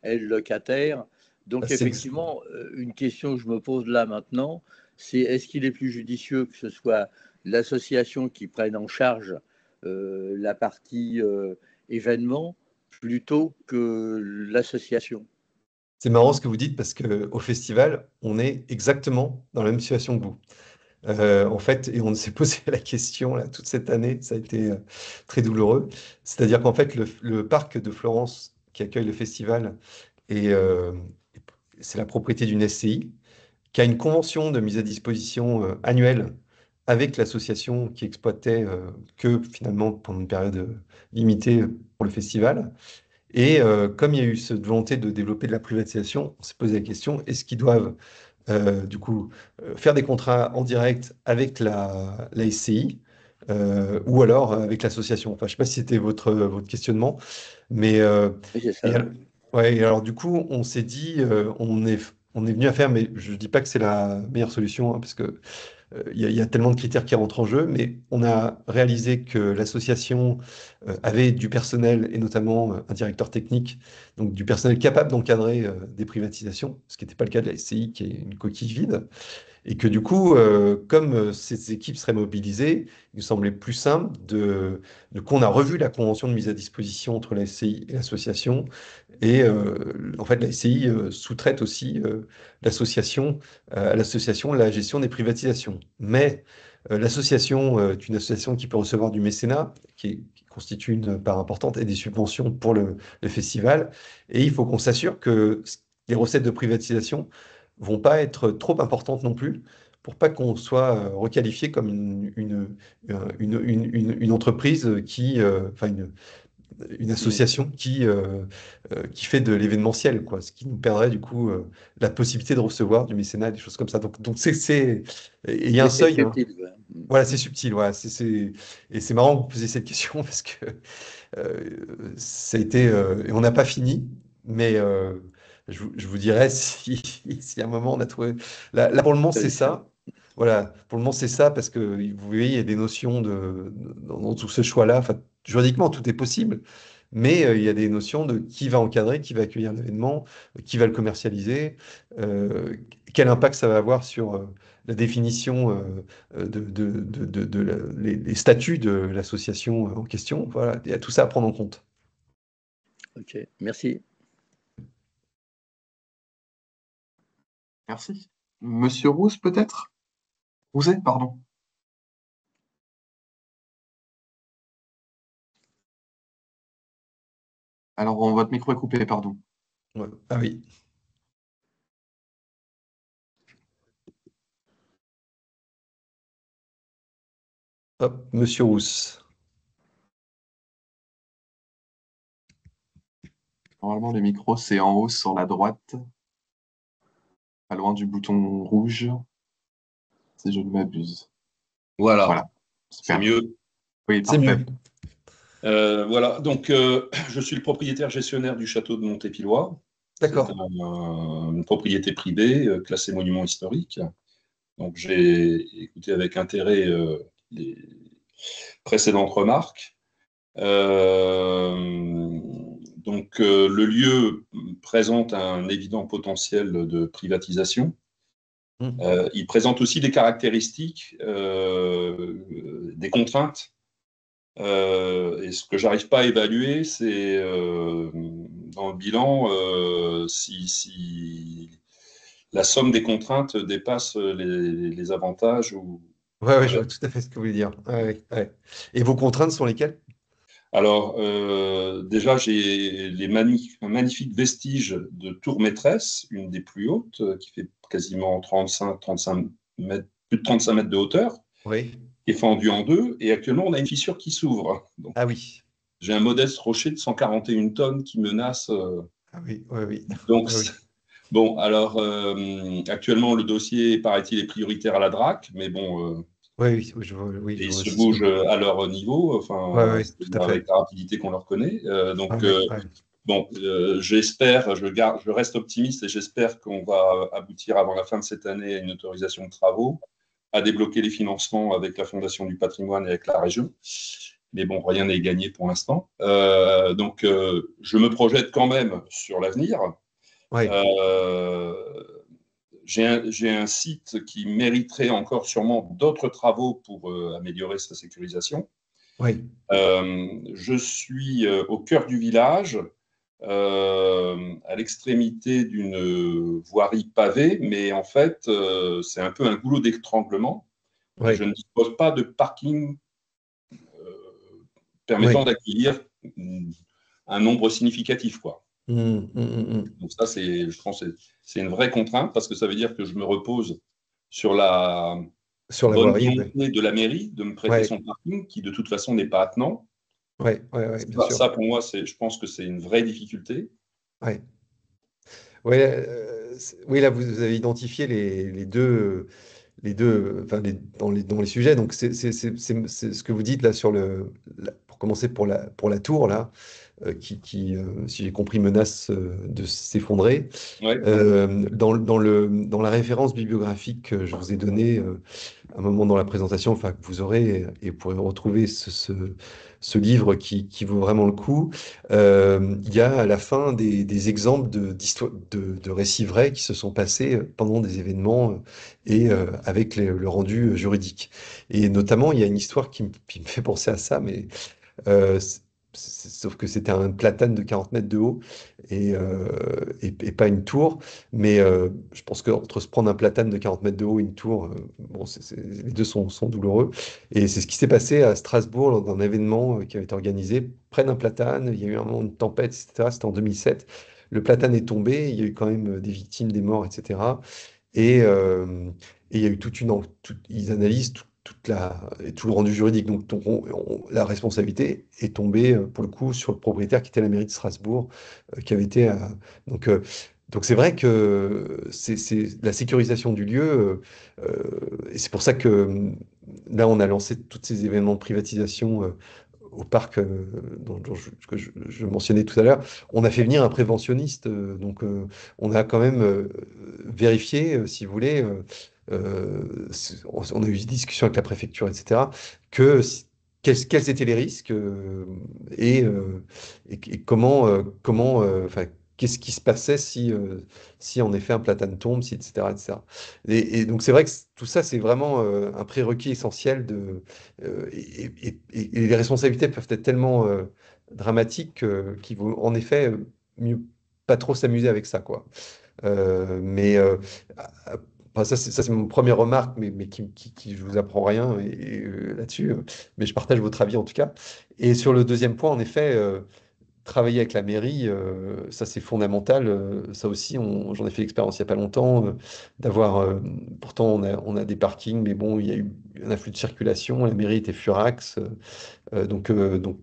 elle, locataire. Ah, Donc, effectivement, une question que je me pose là maintenant, c'est est-ce qu'il est plus judicieux que ce soit l'association qui prenne en charge la partie événement plutôt que l'association? C'est marrant ce que vous dites parce qu'au festival, on est exactement dans la même situation que vous. En fait, et on s'est posé la question là, toute cette année, ça a été très douloureux. C'est-à-dire qu'en fait, le parc de Florence qui accueille le festival, et, c'est la propriété d'une SCI qui a une convention de mise à disposition annuelle avec l'association qui exploitait que finalement pendant une période limitée pour le festival. Et comme il y a eu cette volonté de développer de la privatisation, on s'est posé la question, est-ce qu'ils doivent du coup, faire des contrats en direct avec la SCI ou alors avec l'association. Enfin, je ne sais pas si c'était votre questionnement, mais Oui, c'est et, ça. ouais, et alors du coup, on s'est dit, on est venu à faire, mais je ne dis pas que c'est la meilleure solution, hein, parce que il y a tellement de critères qui rentrent en jeu, mais on a réalisé que l'association avait du personnel, et notamment un directeur technique, donc du personnel capable d'encadrer des privatisations, ce qui n'était pas le cas de la SCI, qui est une coquille vide. Et que du coup, comme ces équipes seraient mobilisées, il nous semblait plus simple qu'on a revu la convention de mise à disposition entre la SCI et l'association. Et en fait, la SCI sous-traite aussi à l'association la gestion des privatisations. Mais l'association est une association qui peut recevoir du mécénat, qui constitue une part importante, et des subventions pour le festival. Et il faut qu'on s'assure que les recettes de privatisation vont pas être trop importantes non plus, pour pas qu'on soit requalifié comme une entreprise enfin une Mm. association qui fait de l'événementiel, quoi, ce qui nous perdrait du coup la possibilité de recevoir du mécénat, des choses comme ça. Donc et il y a un Oui, c'est seuil, hein. subtil. Ouais. Mm. Voilà, c'est subtil, voilà, et c'est marrant que vous posiez cette question parce que ça a été, et on n'a pas fini, mais je vous dirai si à un moment on a trouvé. Là, pour le moment, c'est Solution. ça. Voilà, pour le moment, c'est ça parce que vous voyez, il y a des notions dans tout ce choix-là. Enfin, juridiquement, tout est possible, mais il y a des notions de qui va encadrer, qui va accueillir l'événement, qui va le commercialiser, euh, quel impact ça va avoir sur la définition les statuts de l'association en question. Voilà, il y a tout ça à prendre en compte. OK, merci. Merci. Monsieur Rousse, peut-être? Rouzet, pardon. Alors, votre micro est coupé, pardon. Ouais. Ah oui. Hop, Monsieur Rousse. Normalement, le micro, c'est en haut sur la droite, pas loin du bouton rouge, si je ne m'abuse. Voilà, Voilà, c'est super. mieux. Oui, C'est parfait. mieux. Voilà, donc je suis le propriétaire gestionnaire du château de Montépillois. C'est D'accord. une propriété privée classée monument historique. Donc j'ai écouté avec intérêt les précédentes remarques. Le lieu présente un évident potentiel de privatisation. Mm. Il présente aussi des caractéristiques, des contraintes. Et ce que j'arrive pas à évaluer, c'est dans le bilan si la somme des contraintes dépasse les avantages ou Ouais, ouais, je voilà. vois tout à fait ce que vous voulez dire. Ouais, ouais, ouais. Et vos contraintes sont lesquelles? Alors déjà j'ai un magnifique vestige de tour maîtresse, une des plus hautes, qui fait quasiment 35 mètres, plus de 35 mètres de hauteur, Oui. qui est fendue en deux. Et actuellement on a une fissure qui s'ouvre. Donc Ah oui. j'ai un modeste rocher de 141 tonnes qui menace. Ah oui, oui, oui. Donc, Ah oui. bon, alors, actuellement, le dossier, paraît-il, est prioritaire à la DRAC, mais bon, Oui, oui, oui, je ils vois se aussi ce que bougent vous... à leur niveau, Ouais, enfin, ouais, tout à avec fait. la rapidité qu'on leur connaît. Ouais, ouais, ouais. Bon, j'espère, je reste optimiste et j'espère qu'on va aboutir avant la fin de cette année à une autorisation de travaux, à débloquer les financements avec la Fondation du patrimoine et avec la région. Mais bon, rien n'est gagné pour l'instant. Je me projette quand même sur l'avenir. Ouais, Euh, j'ai un site qui mériterait encore sûrement d'autres travaux pour améliorer sa sécurisation. ouais. Je suis au cœur du village, à l'extrémité d'une voirie pavée, mais en fait, c'est un peu un goulot d'étranglement et je Ouais, ne dispose pas de parking permettant ouais. d'accueillir un nombre significatif, quoi. Mm. Donc ça, je pense que c'est une vraie contrainte parce que ça veut dire que je me repose sur la Sur la bonne voirie, ouais. volonté de la mairie de me prêter Ouais, son parking, qui de toute façon n'est pas attenant. ouais, ouais, ouais, bien Ça, sûr. pour moi, je pense que c'est une vraie difficulté. Ouais. Ouais, oui, là, vous avez identifié enfin, dans les sujets. Donc, c'est ce que vous dites là pour commencer pour la tour, là, si j'ai compris, menace de s'effondrer. Ouais. Dans la référence bibliographique que je vous ai donnée un moment dans la présentation, enfin que vous aurez, et vous pourrez retrouver ce livre qui vaut vraiment le coup, il y a à la fin des exemples de récits vrais qui se sont passés pendant des événements et avec le rendu juridique. Et notamment, il y a une histoire qui me fait penser à ça, mais euh, sauf que c'était un platane de 40 mètres de haut et pas une tour. Mais je pense qu'entre se prendre un platane de 40 mètres de haut et une tour, bon, les deux sont douloureux. Et c'est ce qui s'est passé à Strasbourg lors d'un événement qui avait été organisé près d'un platane. Il y a eu un moment de tempête, etc. C'était en 2007. Le platane est tombé, il y a eu quand même des victimes, des morts, etc. Et, euh, et il y a eu ils analysent tout le rendu juridique. Donc, la responsabilité est tombée, pour le coup, sur le propriétaire qui était la mairie de Strasbourg, qui avait été. Donc, euh, donc c'est vrai que c'est la sécurisation du lieu, et c'est pour ça que là, on a lancé tous ces événements de privatisation au parc que je mentionnais tout à l'heure. On a fait venir un préventionniste, on a quand même vérifié, si vous voulez, on a eu des discussions avec la préfecture, etc., que quels étaient les risques et enfin, qu'est-ce qui se passait si en effet un platane tombe, si, etc., etc. Et donc c'est vrai que tout ça, c'est vraiment un prérequis essentiel et les responsabilités peuvent être tellement dramatiques qu'il vaut en effet mieux pas trop s'amuser avec ça, quoi. Mais enfin, ça, c'est mon première remarque, mais je vous apprends rien là-dessus. Mais je partage votre avis en tout cas. Et sur le deuxième point, en effet, travailler avec la mairie, ça c'est fondamental. Ça aussi, j'en ai fait l'expérience il n'y a pas longtemps, d'avoir. Pourtant, on a des parkings, mais bon, il y a eu un afflux de circulation. La mairie était furax. Donc,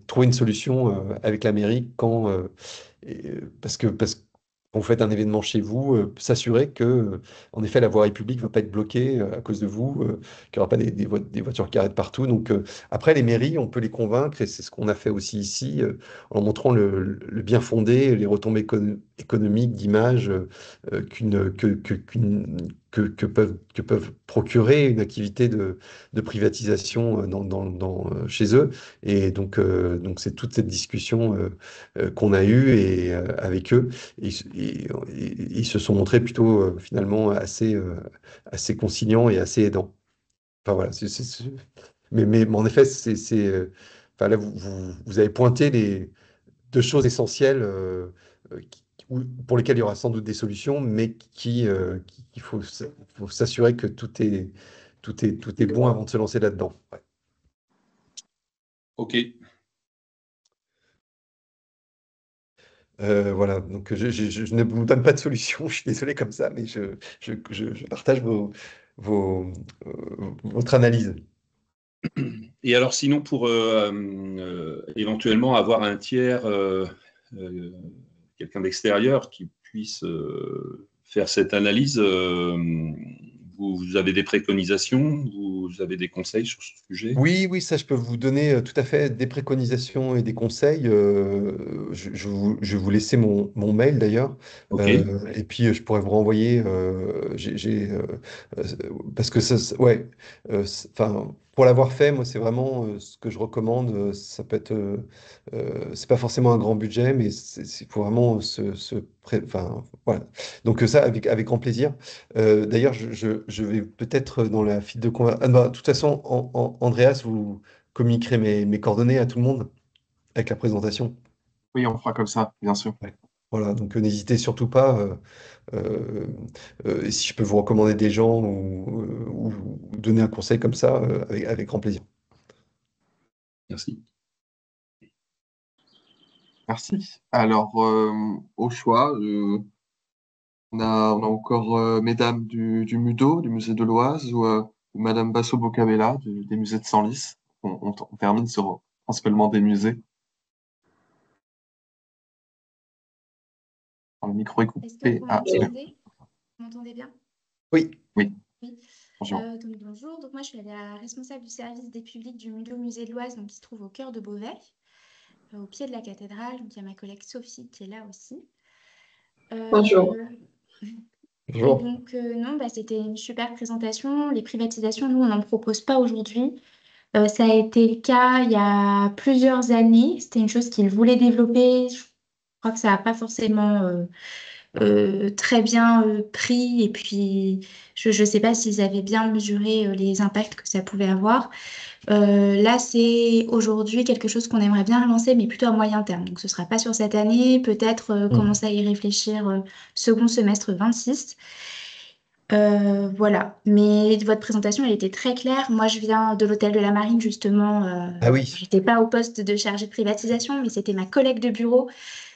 trouver une solution avec la mairie parce qu'on fait un événement chez vous, s'assurer que, en effet, la voirie publique ne va pas être bloquée à cause de vous, qu'il n'y aura pas des voitures qui arrêtent partout. Donc, après, les mairies, on peut les convaincre, et c'est ce qu'on a fait aussi ici, en montrant le bien fondé, les retombées économiques, d'image que peuvent procurer une activité de privatisation chez eux. Et donc c'est toute cette discussion qu'on a eue avec eux. Ils se sont montrés plutôt finalement assez conciliants et assez aidants. Enfin voilà, mais en effet, enfin, là, vous avez pointé les deux choses essentielles pour lesquelles il y aura sans doute des solutions, mais qu'il faut s'assurer que tout est bon avant de se lancer là-dedans. Ouais. OK. Voilà, donc je ne vous donne pas de solution, je suis désolé comme ça, mais je partage votre analyse. Et alors, sinon, pour éventuellement avoir un tiers, euh, quelqu'un d'extérieur qui puisse faire cette analyse, vous avez des préconisations, vous avez des conseils sur ce sujet? Oui, oui, ça, je peux vous donner tout à fait des préconisations et des conseils. Je vais vous laisser mon mail d'ailleurs. OK. Et puis, je pourrais vous renvoyer. Euh, parce que ouais, enfin, pour l'avoir fait, moi, c'est vraiment ce que je recommande. Ça peut être, c'est pas forcément un grand budget, mais il faut vraiment enfin, voilà. Donc, ça, avec grand plaisir. D'ailleurs, je vais peut-être dans la file de conversation. De toute façon, Andreas, vous communiquerez mes coordonnées à tout le monde avec la présentation. Oui, on fera comme ça, bien sûr. Ouais. Voilà, donc n'hésitez surtout pas. Euh, et si je peux vous recommander des gens ou donner un conseil comme ça, avec grand plaisir. Merci. Merci. Alors, au choix, on a encore Mesdames du MUDO, du musée de l'Oise, ou Madame Basso-Bocabella, des musées de Senlis. On termine sur principalement des musées. Le micro est Est-ce que coupé. vous Ah, c'est bon. m'entendez? Vous m'entendez bien? Oui, Oui, Oui. bonjour. Donc bonjour, donc moi je suis la responsable du service des publics du MULO Musée de l'Oise, donc qui se trouve au cœur de Beauvais, au pied de la cathédrale. Donc il y a ma collègue Sophie qui est là aussi. Bonjour. Et bonjour. donc non, bah, c'était une super présentation. Les privatisations, nous on n'en propose pas aujourd'hui. Ça a été le cas il y a plusieurs années. C'était une chose qu'ils voulaient développer. Je crois que ça n'a pas forcément très bien pris. Et puis, je ne sais pas s'ils avaient bien mesuré les impacts que ça pouvait avoir. Là, c'est aujourd'hui quelque chose qu'on aimerait bien relancer, mais plutôt à moyen terme. Donc, ce ne sera pas sur cette année. Peut-être commencer à y réfléchir second semestre 26. Voilà. Mais votre présentation, elle était très claire. Moi, je viens de l'hôtel de la Marine, justement. Ah oui, Je n'étais pas au poste de chargée de privatisation, mais c'était ma collègue de bureau.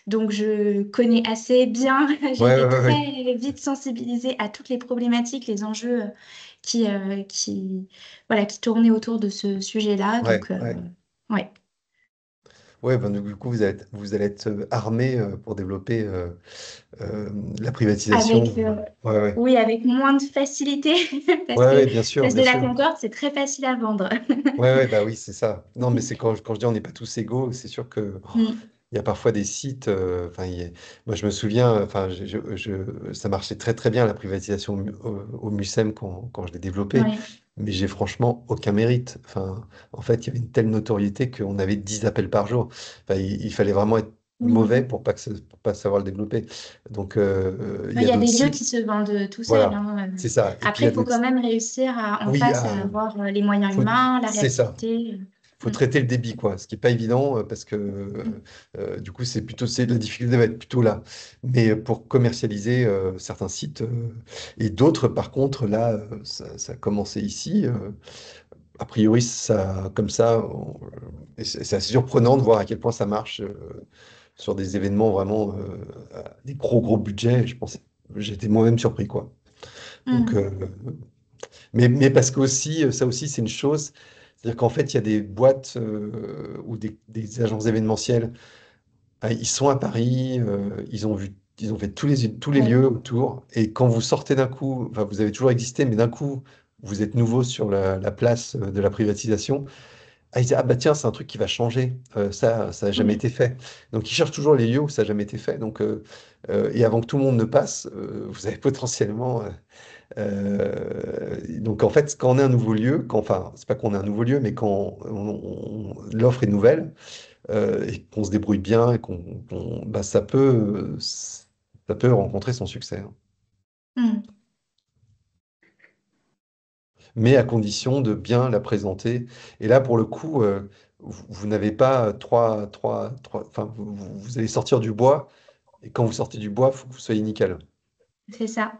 Donc, je connais assez bien. J'ai ouais, été ouais, ouais. très vite sensibilisée à toutes les problématiques, les enjeux voilà, qui tournaient autour de ce sujet-là. Ouais, Donc, ouais. ouais. Ouais, ben, du coup, vous allez être armé pour développer la privatisation. Avec, Ouais, ouais. oui, avec moins de facilité, parce Ouais, que ouais, bien sûr, Place bien de la sûr. Concorde, c'est très facile à vendre. Ouais, ouais, bah oui, c'est ça. Non, mais c'est quand je dis on n'est pas tous égaux, c'est sûr que Mm. il y a parfois des sites. Enfin, moi, je me souviens. Enfin, ça marchait très très bien la privatisation au MUSEM quand je l'ai développé, Ouais. mais j'ai franchement aucun mérite. Enfin, en fait, il y avait une telle notoriété qu'on avait 10 appels par jour. Enfin, il fallait vraiment être mauvais Mm. pour pas savoir le développer. Donc, il y Il a y a d'autres des lieux sites. qui se vendent tout seuls, Voilà, hein. c'est ça. Et puis il Après, y a il faut d'autres. quand même réussir en Oui, face à avoir les moyens faut- humains, la c'est ça. réactivité. Faut Mm. traiter le débit, quoi. Ce qui n'est pas évident parce que Mm. du coup, la difficulté va être plutôt là. Mais pour commercialiser certains sites et d'autres, par contre, là, ça a commencé ici. A priori, ça, comme ça, et c'est assez surprenant de voir à quel point ça marche sur des événements vraiment à des gros gros budgets. J'étais moi-même surpris, quoi. Donc, Mm. mais parce qu'aussi, ça aussi, c'est une chose. C'est-à-dire qu'en fait, il y a des boîtes ou des agences événementielles. Ils sont à Paris, ils ont fait tous les Ouais. lieux autour. Et quand vous sortez d'un coup, enfin, vous avez toujours existé, mais d'un coup, vous êtes nouveau sur la place de la privatisation. Ils disent, ah bah tiens, c'est un truc qui va changer. Ça n'a jamais Mm. été fait. Donc, ils cherchent toujours les lieux où ça n'a jamais été fait. Donc, et avant que tout le monde ne passe, vous avez potentiellement donc en fait, quand on est un nouveau lieu, enfin, c'est pas qu'on est un nouveau lieu, mais quand l'offre est nouvelle et qu'on se débrouille bien et bah, ça peut rencontrer son succès, hein. Mm. Mais à condition de bien la présenter. Et là, pour le coup, vous n'avez pas enfin, vous allez sortir du bois, et quand vous sortez du bois, il faut que vous soyez nickel. C'est ça.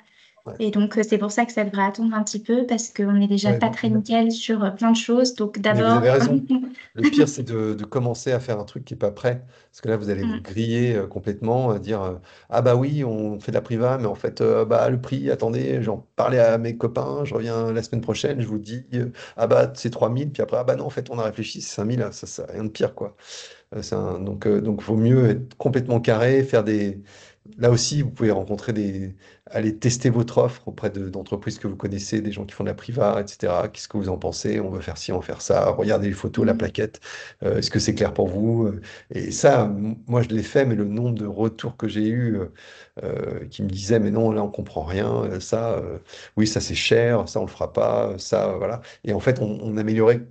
Ouais. Et donc, c'est pour ça que ça devrait attendre un petit peu, parce qu'on n'est déjà Ouais, pas très nickel sur plein de choses. Donc, mais vous avez d'abord, raison. Le pire, c'est de commencer à faire un truc qui n'est pas prêt. Parce que là, vous allez vous Mm. griller complètement, dire ah bah oui, on fait de la priva, mais en fait, bah, le prix, attendez, j'en parlais à mes copains, je reviens la semaine prochaine, je vous dis ah bah c'est 3000, puis après, ah bah non, en fait, on a réfléchi, c'est 5000, ça rien de pire, quoi. Donc, vaut mieux être complètement carré, faire des. Là aussi, vous pouvez rencontrer aller tester votre offre auprès d'entreprises que vous connaissez, des gens qui font de la priva, etc. Qu'est-ce que vous en pensez? On veut faire ci, on veut faire ça. Regardez les photos, la Mm. plaquette. Est-ce que c'est clair pour vous? Et ça, moi, je l'ai fait, mais le nombre de retours que j'ai eu qui me disaient, mais non, là, on comprend rien. Oui, ça, c'est cher. Ça, on le fera pas. Ça, voilà. Et en fait, on améliorait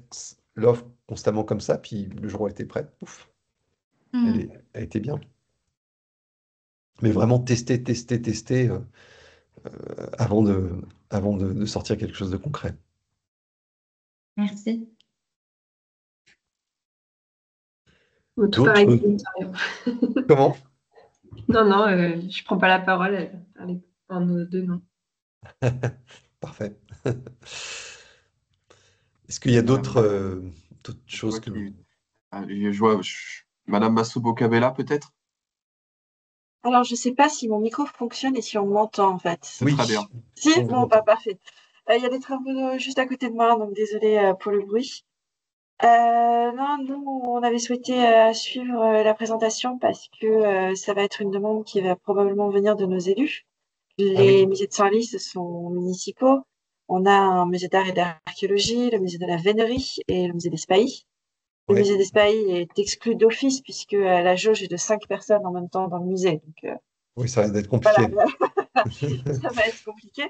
l'offre constamment comme ça. Puis le jour où elle était prête, pouf, Mm. elle était bien. Mais vraiment tester, tester, tester avant de sortir quelque chose de concret. Merci. Tout pareil. D'autres? Comment? Non, non, je prends pas la parole. Allez, pour nous deux, non. Parfait. Est-ce qu'il y a d'autres Je choses vois que... Madame Massobo Kabela, peut-être? Alors, je sais pas si mon micro fonctionne et si on m'entend en fait. C'est très bien. Oui, Si, on vous bon, bah entend. parfait. Il y a des travaux juste à côté de moi, donc désolée pour le bruit. Non, nous, on avait souhaité suivre la présentation parce que ça va être une demande qui va probablement venir de nos élus. Ah oui, Les musées de Senlis, ce sont municipaux. On a un musée d'art et d'archéologie, le musée de la Vénerie et le musée des Spahis. Le ouais. musée des Spahis est exclu d'office puisque la jauge est de 5 personnes en même temps dans le musée. Donc Oui, ça risque d'être voilà, compliqué. ça va être compliqué.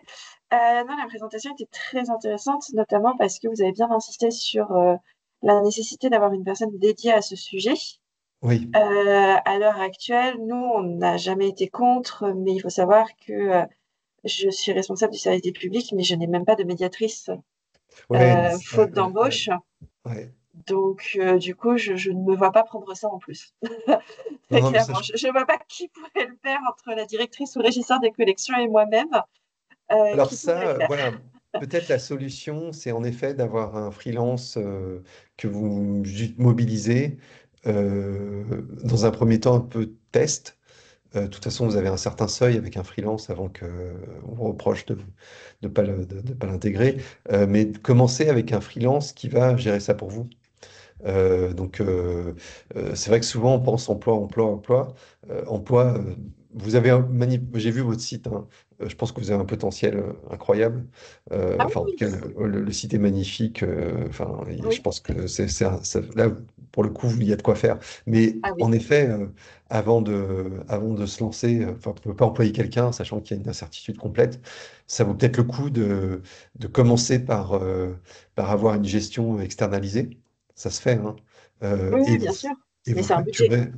Non, la présentation était très intéressante, notamment parce que vous avez bien insisté sur la nécessité d'avoir une personne dédiée à ce sujet. Oui, À l'heure actuelle, nous, on n'a jamais été contre, mais il faut savoir que je suis responsable du service des publics, mais je n'ai même pas de médiatrice, ouais, faute d'embauche. ouais. Donc, du coup, je ne me vois pas prendre ça en plus. Non, Très non, mais ça, clairement. Je ne vois pas qui pourrait le faire entre la directrice ou le régisseur des collections et moi-même, alors qui pourrait le ça, faire. voilà, peut-être la solution, c'est en effet d'avoir un freelance que vous mobilisez dans un premier temps un peu test. De toute façon, vous avez un certain seuil avec un freelance avant qu'on vous reproche de ne pas de pas l'intégrer. Mais commencez avec un freelance qui va gérer ça pour vous. C'est vrai que souvent on pense emploi, emploi, emploi. Emploi, vous avez j'ai vu votre site, hein. Je pense que vous avez un potentiel incroyable. Ah Enfin, en tout oui, cas, le site est magnifique. Enfin, je oui, pense que là, pour le coup, il y a de quoi faire. Mais ah en oui, effet, avant de se lancer, enfin, on ne peut pas employer quelqu'un, sachant qu'il y a une incertitude complète. Ça vaut peut-être le coup de commencer par avoir une gestion externalisée. Ça se fait, hein. oui, Et oui, vous, bien sûr. et Mais vous c'est un budget. facturez.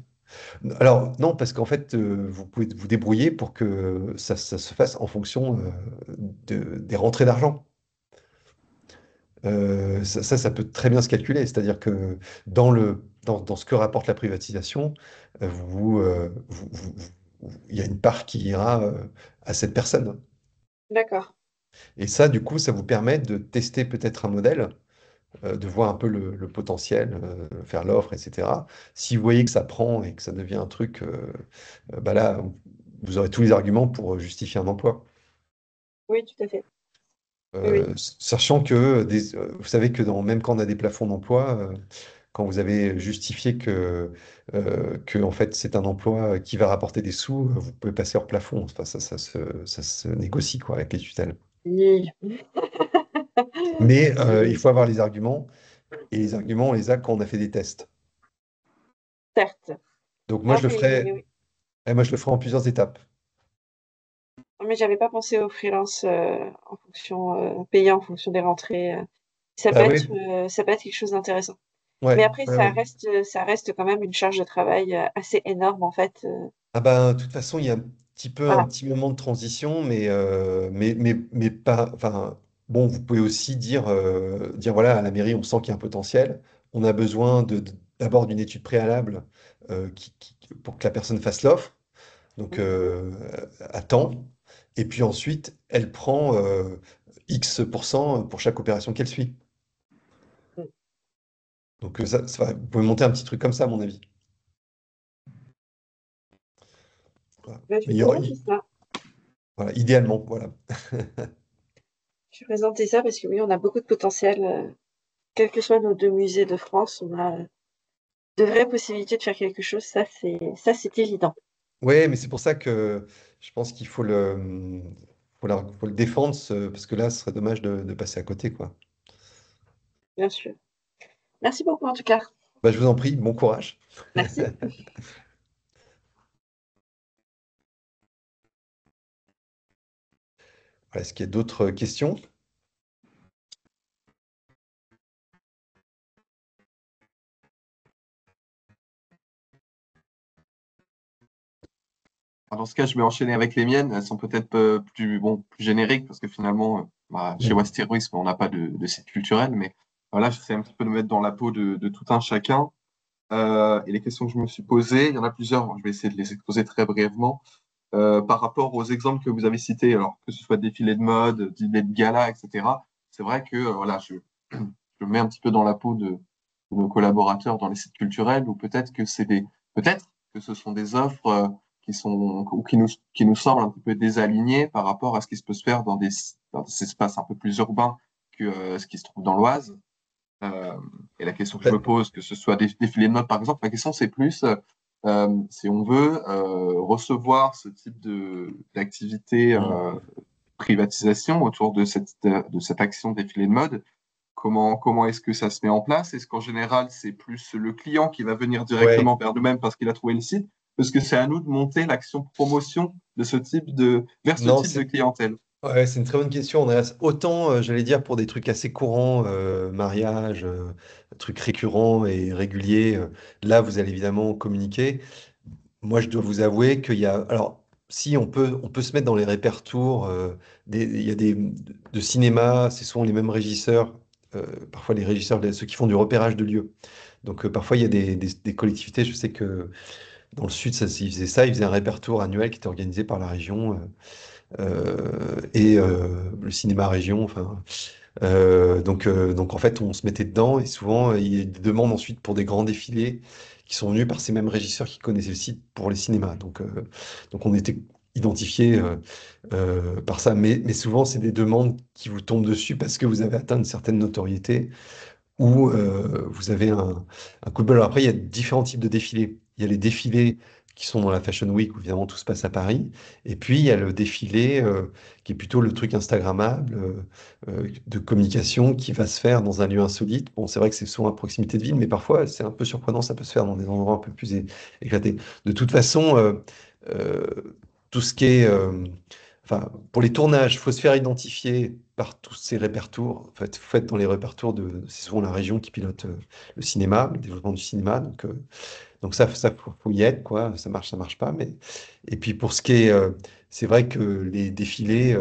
Alors, non, parce qu'en fait, vous pouvez vous débrouiller pour que ça se fasse en fonction des rentrées d'argent. Ça peut très bien se calculer. C'est-à-dire que dans ce que rapporte la privatisation, il y a une part qui ira à cette personne. D'accord. Et ça, du coup, ça vous permet de tester peut-être un modèle, de voir un peu le potentiel, faire l'offre, etc. Si vous voyez que ça prend et que ça devient un truc, bah là, vous aurez tous les arguments pour justifier un emploi. Oui, tout à fait. Oui, oui. Sachant que vous savez que même quand on a des plafonds d'emploi, quand vous avez justifié que en fait c'est un emploi qui va rapporter des sous, vous pouvez passer hors plafond. Enfin, ça se négocie quoi avec les tutelles. Oui. Mais Oui, il oui, faut avoir les arguments, et les arguments on les a quand on a fait des tests. certes. Donc moi Non, je le mais ferai, oui. moi je le ferai en plusieurs étapes. Non, mais j'avais pas pensé au freelance en fonction payé en fonction des rentrées. Bah oui, Ça peut être quelque chose d'intéressant. Mais ouais, après, ouais, ouais. ça reste quand même une charge de travail assez énorme en fait. Ah ben, de toute façon, il y a un Voilà. petit moment de transition, mais pas. Enfin, bon, vous pouvez aussi dire voilà, à la mairie, on sent qu'il y a un potentiel. On a besoin d'abord d'une étude préalable pour que la personne fasse l'offre, donc Mhm. à temps. Et puis ensuite, elle prend X% pour chaque opération qu'elle suit. Donc vous pouvez monter un petit truc comme ça, à mon avis. Voilà. Bah, je Mais vais présenter ça. voilà, idéalement, voilà. Je vais présenter ça parce que oui, on a beaucoup de potentiel. Quels que soient nos deux musées de France, on a de vraies possibilités de faire quelque chose. Ça, c'est évident, Ouais, mais c'est pour ça que je pense qu'il faut le défendre, parce que là, ce serait dommage de passer à côté, quoi. bien sûr. Merci beaucoup en tout cas. Bah, je vous en prie, bon courage. Merci. Voilà, est-ce qu'il y a d'autres questions? Alors, dans ce cas, je vais enchaîner avec les miennes. Elles sont peut-être plus génériques parce que finalement, chez Mm. Wasterisme, on n'a pas de site culturel, mais voilà, j'essaie un petit peu de me mettre dans la peau de tout un chacun. Et les questions que je me suis posées, il y en a plusieurs. Je vais essayer de les exposer très brièvement. Par rapport aux exemples que vous avez cités, alors que ce soit défilé de mode, dîner de gala, etc. C'est vrai que voilà, je me mets un petit peu dans la peau de nos collaborateurs dans les sites culturels, ou peut-être que ce sont des offres qui sont ou qui nous semblent un petit peu désalignées par rapport à ce qui se peut se faire dans des espaces un peu plus urbains que ce qui se trouve dans l'Oise. Euh, et la question que je Ben, me pose, que ce soit des défilés de mode par exemple, la question c'est plus si on veut recevoir ce type d'activité privatisation autour de cette action défilé de mode, comment est-ce que ça se met en place? Est-ce qu'en général, c'est plus le client qui va venir ouais, directement vers nous-mêmes parce qu'il a trouvé le site? Parce que c'est à nous de monter l'action promotion de vers ce non, type de clientèle. ouais, c'est une très bonne question, Andreas. Autant, j'allais dire, pour des trucs assez courants, mariage, trucs récurrents et réguliers, là, vous allez évidemment communiquer. Moi, je dois vous avouer qu'il y a. Alors, si on peut se mettre dans les répertoires, il y a de cinéma, c'est souvent les mêmes régisseurs, parfois les régisseurs, ceux qui font du repérage de lieux. Donc, parfois, il y a des collectivités, je sais que dans le sud, ils faisaient ça, ils faisaient un répertoire annuel qui était organisé par la région et le cinéma région, enfin. Donc en fait, on se mettait dedans et souvent, il y a des demandes ensuite pour des grands défilés qui sont venus par ces mêmes régisseurs qui connaissaient le site pour les cinémas. Donc on était identifiés par ça. Mais souvent, c'est des demandes qui vous tombent dessus parce que vous avez atteint une certaine notoriété où vous avez un coup de bol. Alors après, il y a différents types de défilés. Il y a les défilés qui sont dans la Fashion Week, où évidemment tout se passe à Paris. Et puis, il y a le défilé qui est plutôt le truc Instagrammable de communication qui va se faire dans un lieu insolite. Bon, c'est vrai que c'est souvent à proximité de ville, mais parfois, c'est un peu surprenant, ça peut se faire dans des endroits un peu plus éclatés. De toute façon, euh, tout ce qui est... enfin, pour les tournages, il faut se faire identifier par tous ces répertoires. En fait, vous faites dans les répertoires c'est souvent la région qui pilote le cinéma, le développement du cinéma. Donc ça faut y être, quoi. Ça marche pas. Et puis pour ce qui est, c'est vrai que les défilés,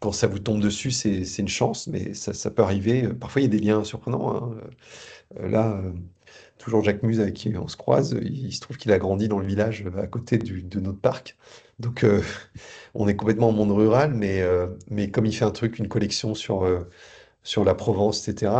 quand ça vous tombe dessus, c'est une chance, mais ça peut arriver. Parfois, il y a des liens surprenants, hein. Là, toujours Jacques Muse avec qui on se croise, il se trouve qu'il a grandi dans le village à côté de notre parc. Donc, on est complètement en monde rural, mais comme il fait un truc, une collection sur la Provence, etc.,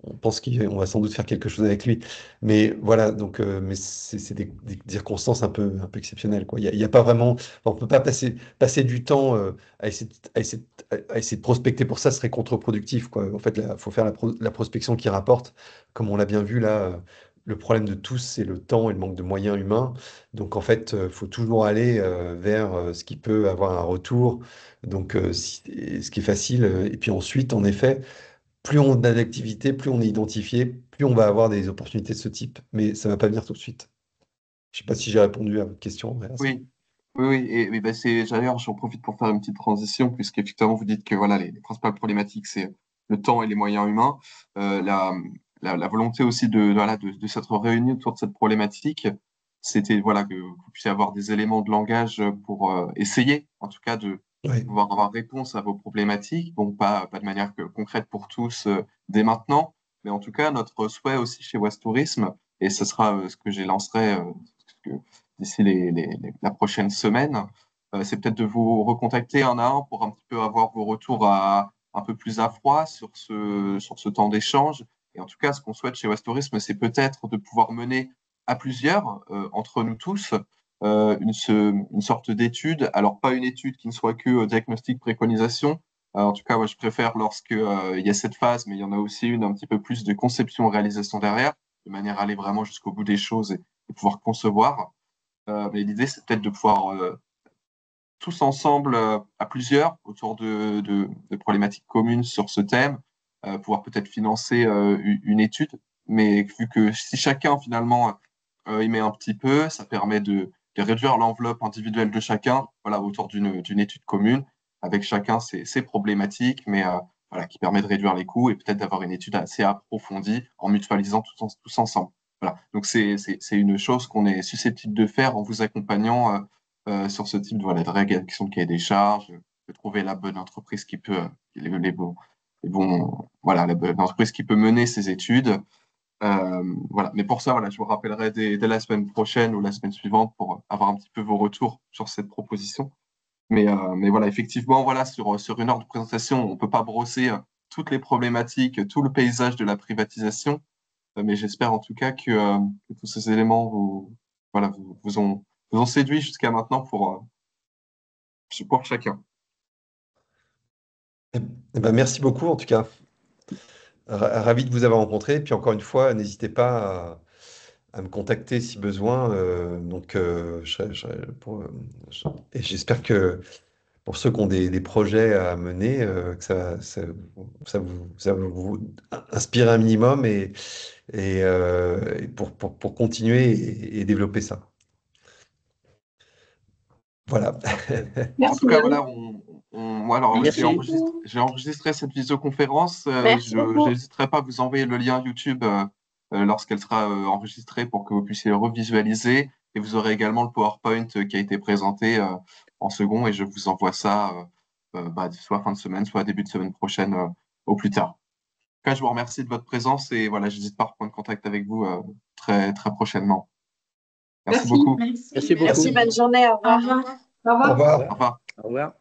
on pense qu'on va sans doute faire quelque chose avec lui. Mais voilà, donc, mais c'est des circonstances un peu exceptionnelles, quoi. Il y a pas vraiment, enfin, on peut pas passer du temps à essayer de prospecter pour ça, ce serait contre-productif, quoi. En fait, il faut faire la prospection qui rapporte, comme on l'a bien vu là. Le problème de tous, c'est le temps et le manque de moyens humains. Donc, en fait, il faut toujours aller vers ce qui peut avoir un retour. Donc, ce qui est facile. Et puis ensuite, en effet, plus on a d'activité, plus on est identifié, plus on va avoir des opportunités de ce type. Mais ça ne va pas venir tout de suite. Je ne sais pas si j'ai répondu à votre question, Andreas. Oui, oui, et ben d'ailleurs, j'en profite pour faire une petite transition, puisqu'effectivement, vous dites que voilà, les principales problématiques, c'est le temps et les moyens humains. La volonté aussi voilà, de s'être réunis autour de cette problématique, c'était voilà, que vous puissiez avoir des éléments de langage pour essayer, en tout cas, de Oui, pouvoir avoir réponse à vos problématiques. Bon, pas de manière concrète pour tous dès maintenant, mais en tout cas, notre souhait aussi chez West Tourisme, et ce sera ce que j'ai lancerai d'ici la prochaine semaine, c'est peut-être de vous recontacter un à un pour un petit peu avoir vos retours un peu plus à froid sur ce temps d'échange. Et en tout cas, ce qu'on souhaite chez West Tourisme, c'est peut-être de pouvoir mener à plusieurs, entre nous tous, une sorte d'étude. Alors, pas une étude qui ne soit que diagnostic, préconisation. En tout cas, moi, je préfère lorsque il y a cette phase, mais il y en a aussi une un petit peu plus de conception, réalisation derrière, de manière à aller vraiment jusqu'au bout des choses et pouvoir concevoir. Mais l'idée, c'est peut-être de pouvoir tous ensemble, à plusieurs, autour de problématiques communes sur ce thème, pouvoir peut-être financer une étude. Mais vu que si chacun, finalement, y met un petit peu, ça permet de réduire l'enveloppe individuelle de chacun, voilà, autour d'une étude commune, avec chacun ses problématiques, mais voilà, qui permet de réduire les coûts et peut-être d'avoir une étude assez approfondie en mutualisant tous ensemble. Voilà. Donc, c'est une chose qu'on est susceptible de faire en vous accompagnant sur ce type de, voilà, de rédaction de cahier des charges, de trouver la bonne entreprise qui peut, voilà, la bonne entreprise qui peut mener ces études. Voilà. Mais pour ça, voilà, je vous rappellerai dès la semaine prochaine ou la semaine suivante pour avoir un petit peu vos retours sur cette proposition. Mais voilà, effectivement, voilà, sur une heure de présentation, on ne peut pas brosser toutes les problématiques, tout le paysage de la privatisation. Mais j'espère en tout cas que tous ces éléments voilà, vous ont séduit jusqu'à maintenant pour chacun. Eh ben, merci beaucoup en tout cas. Ravi de vous avoir rencontré. Puis encore une fois, n'hésitez pas à me contacter si besoin. Donc, et j'espère que pour ceux qui ont des projets à mener, que ça vous inspire un minimum et pour continuer et développer ça. Voilà. En Merci tout cas, bien. voilà, moi, alors, Merci. j'ai enregistré cette visioconférence. Merci beaucoup. Je n'hésiterai pas à vous envoyer le lien YouTube lorsqu'elle sera enregistrée pour que vous puissiez le revisualiser. Et vous aurez également le PowerPoint qui a été présenté en second. Et je vous envoie ça soit fin de semaine, soit début de semaine prochaine au plus tard. En tout cas, je vous remercie de votre présence et voilà, je n'hésite pas à reprendre contact avec vous très, très prochainement. Merci beaucoup. Merci. Merci beaucoup. Merci, bonne journée, au Au revoir. revoir. Au revoir. Au revoir. Au revoir. Au revoir.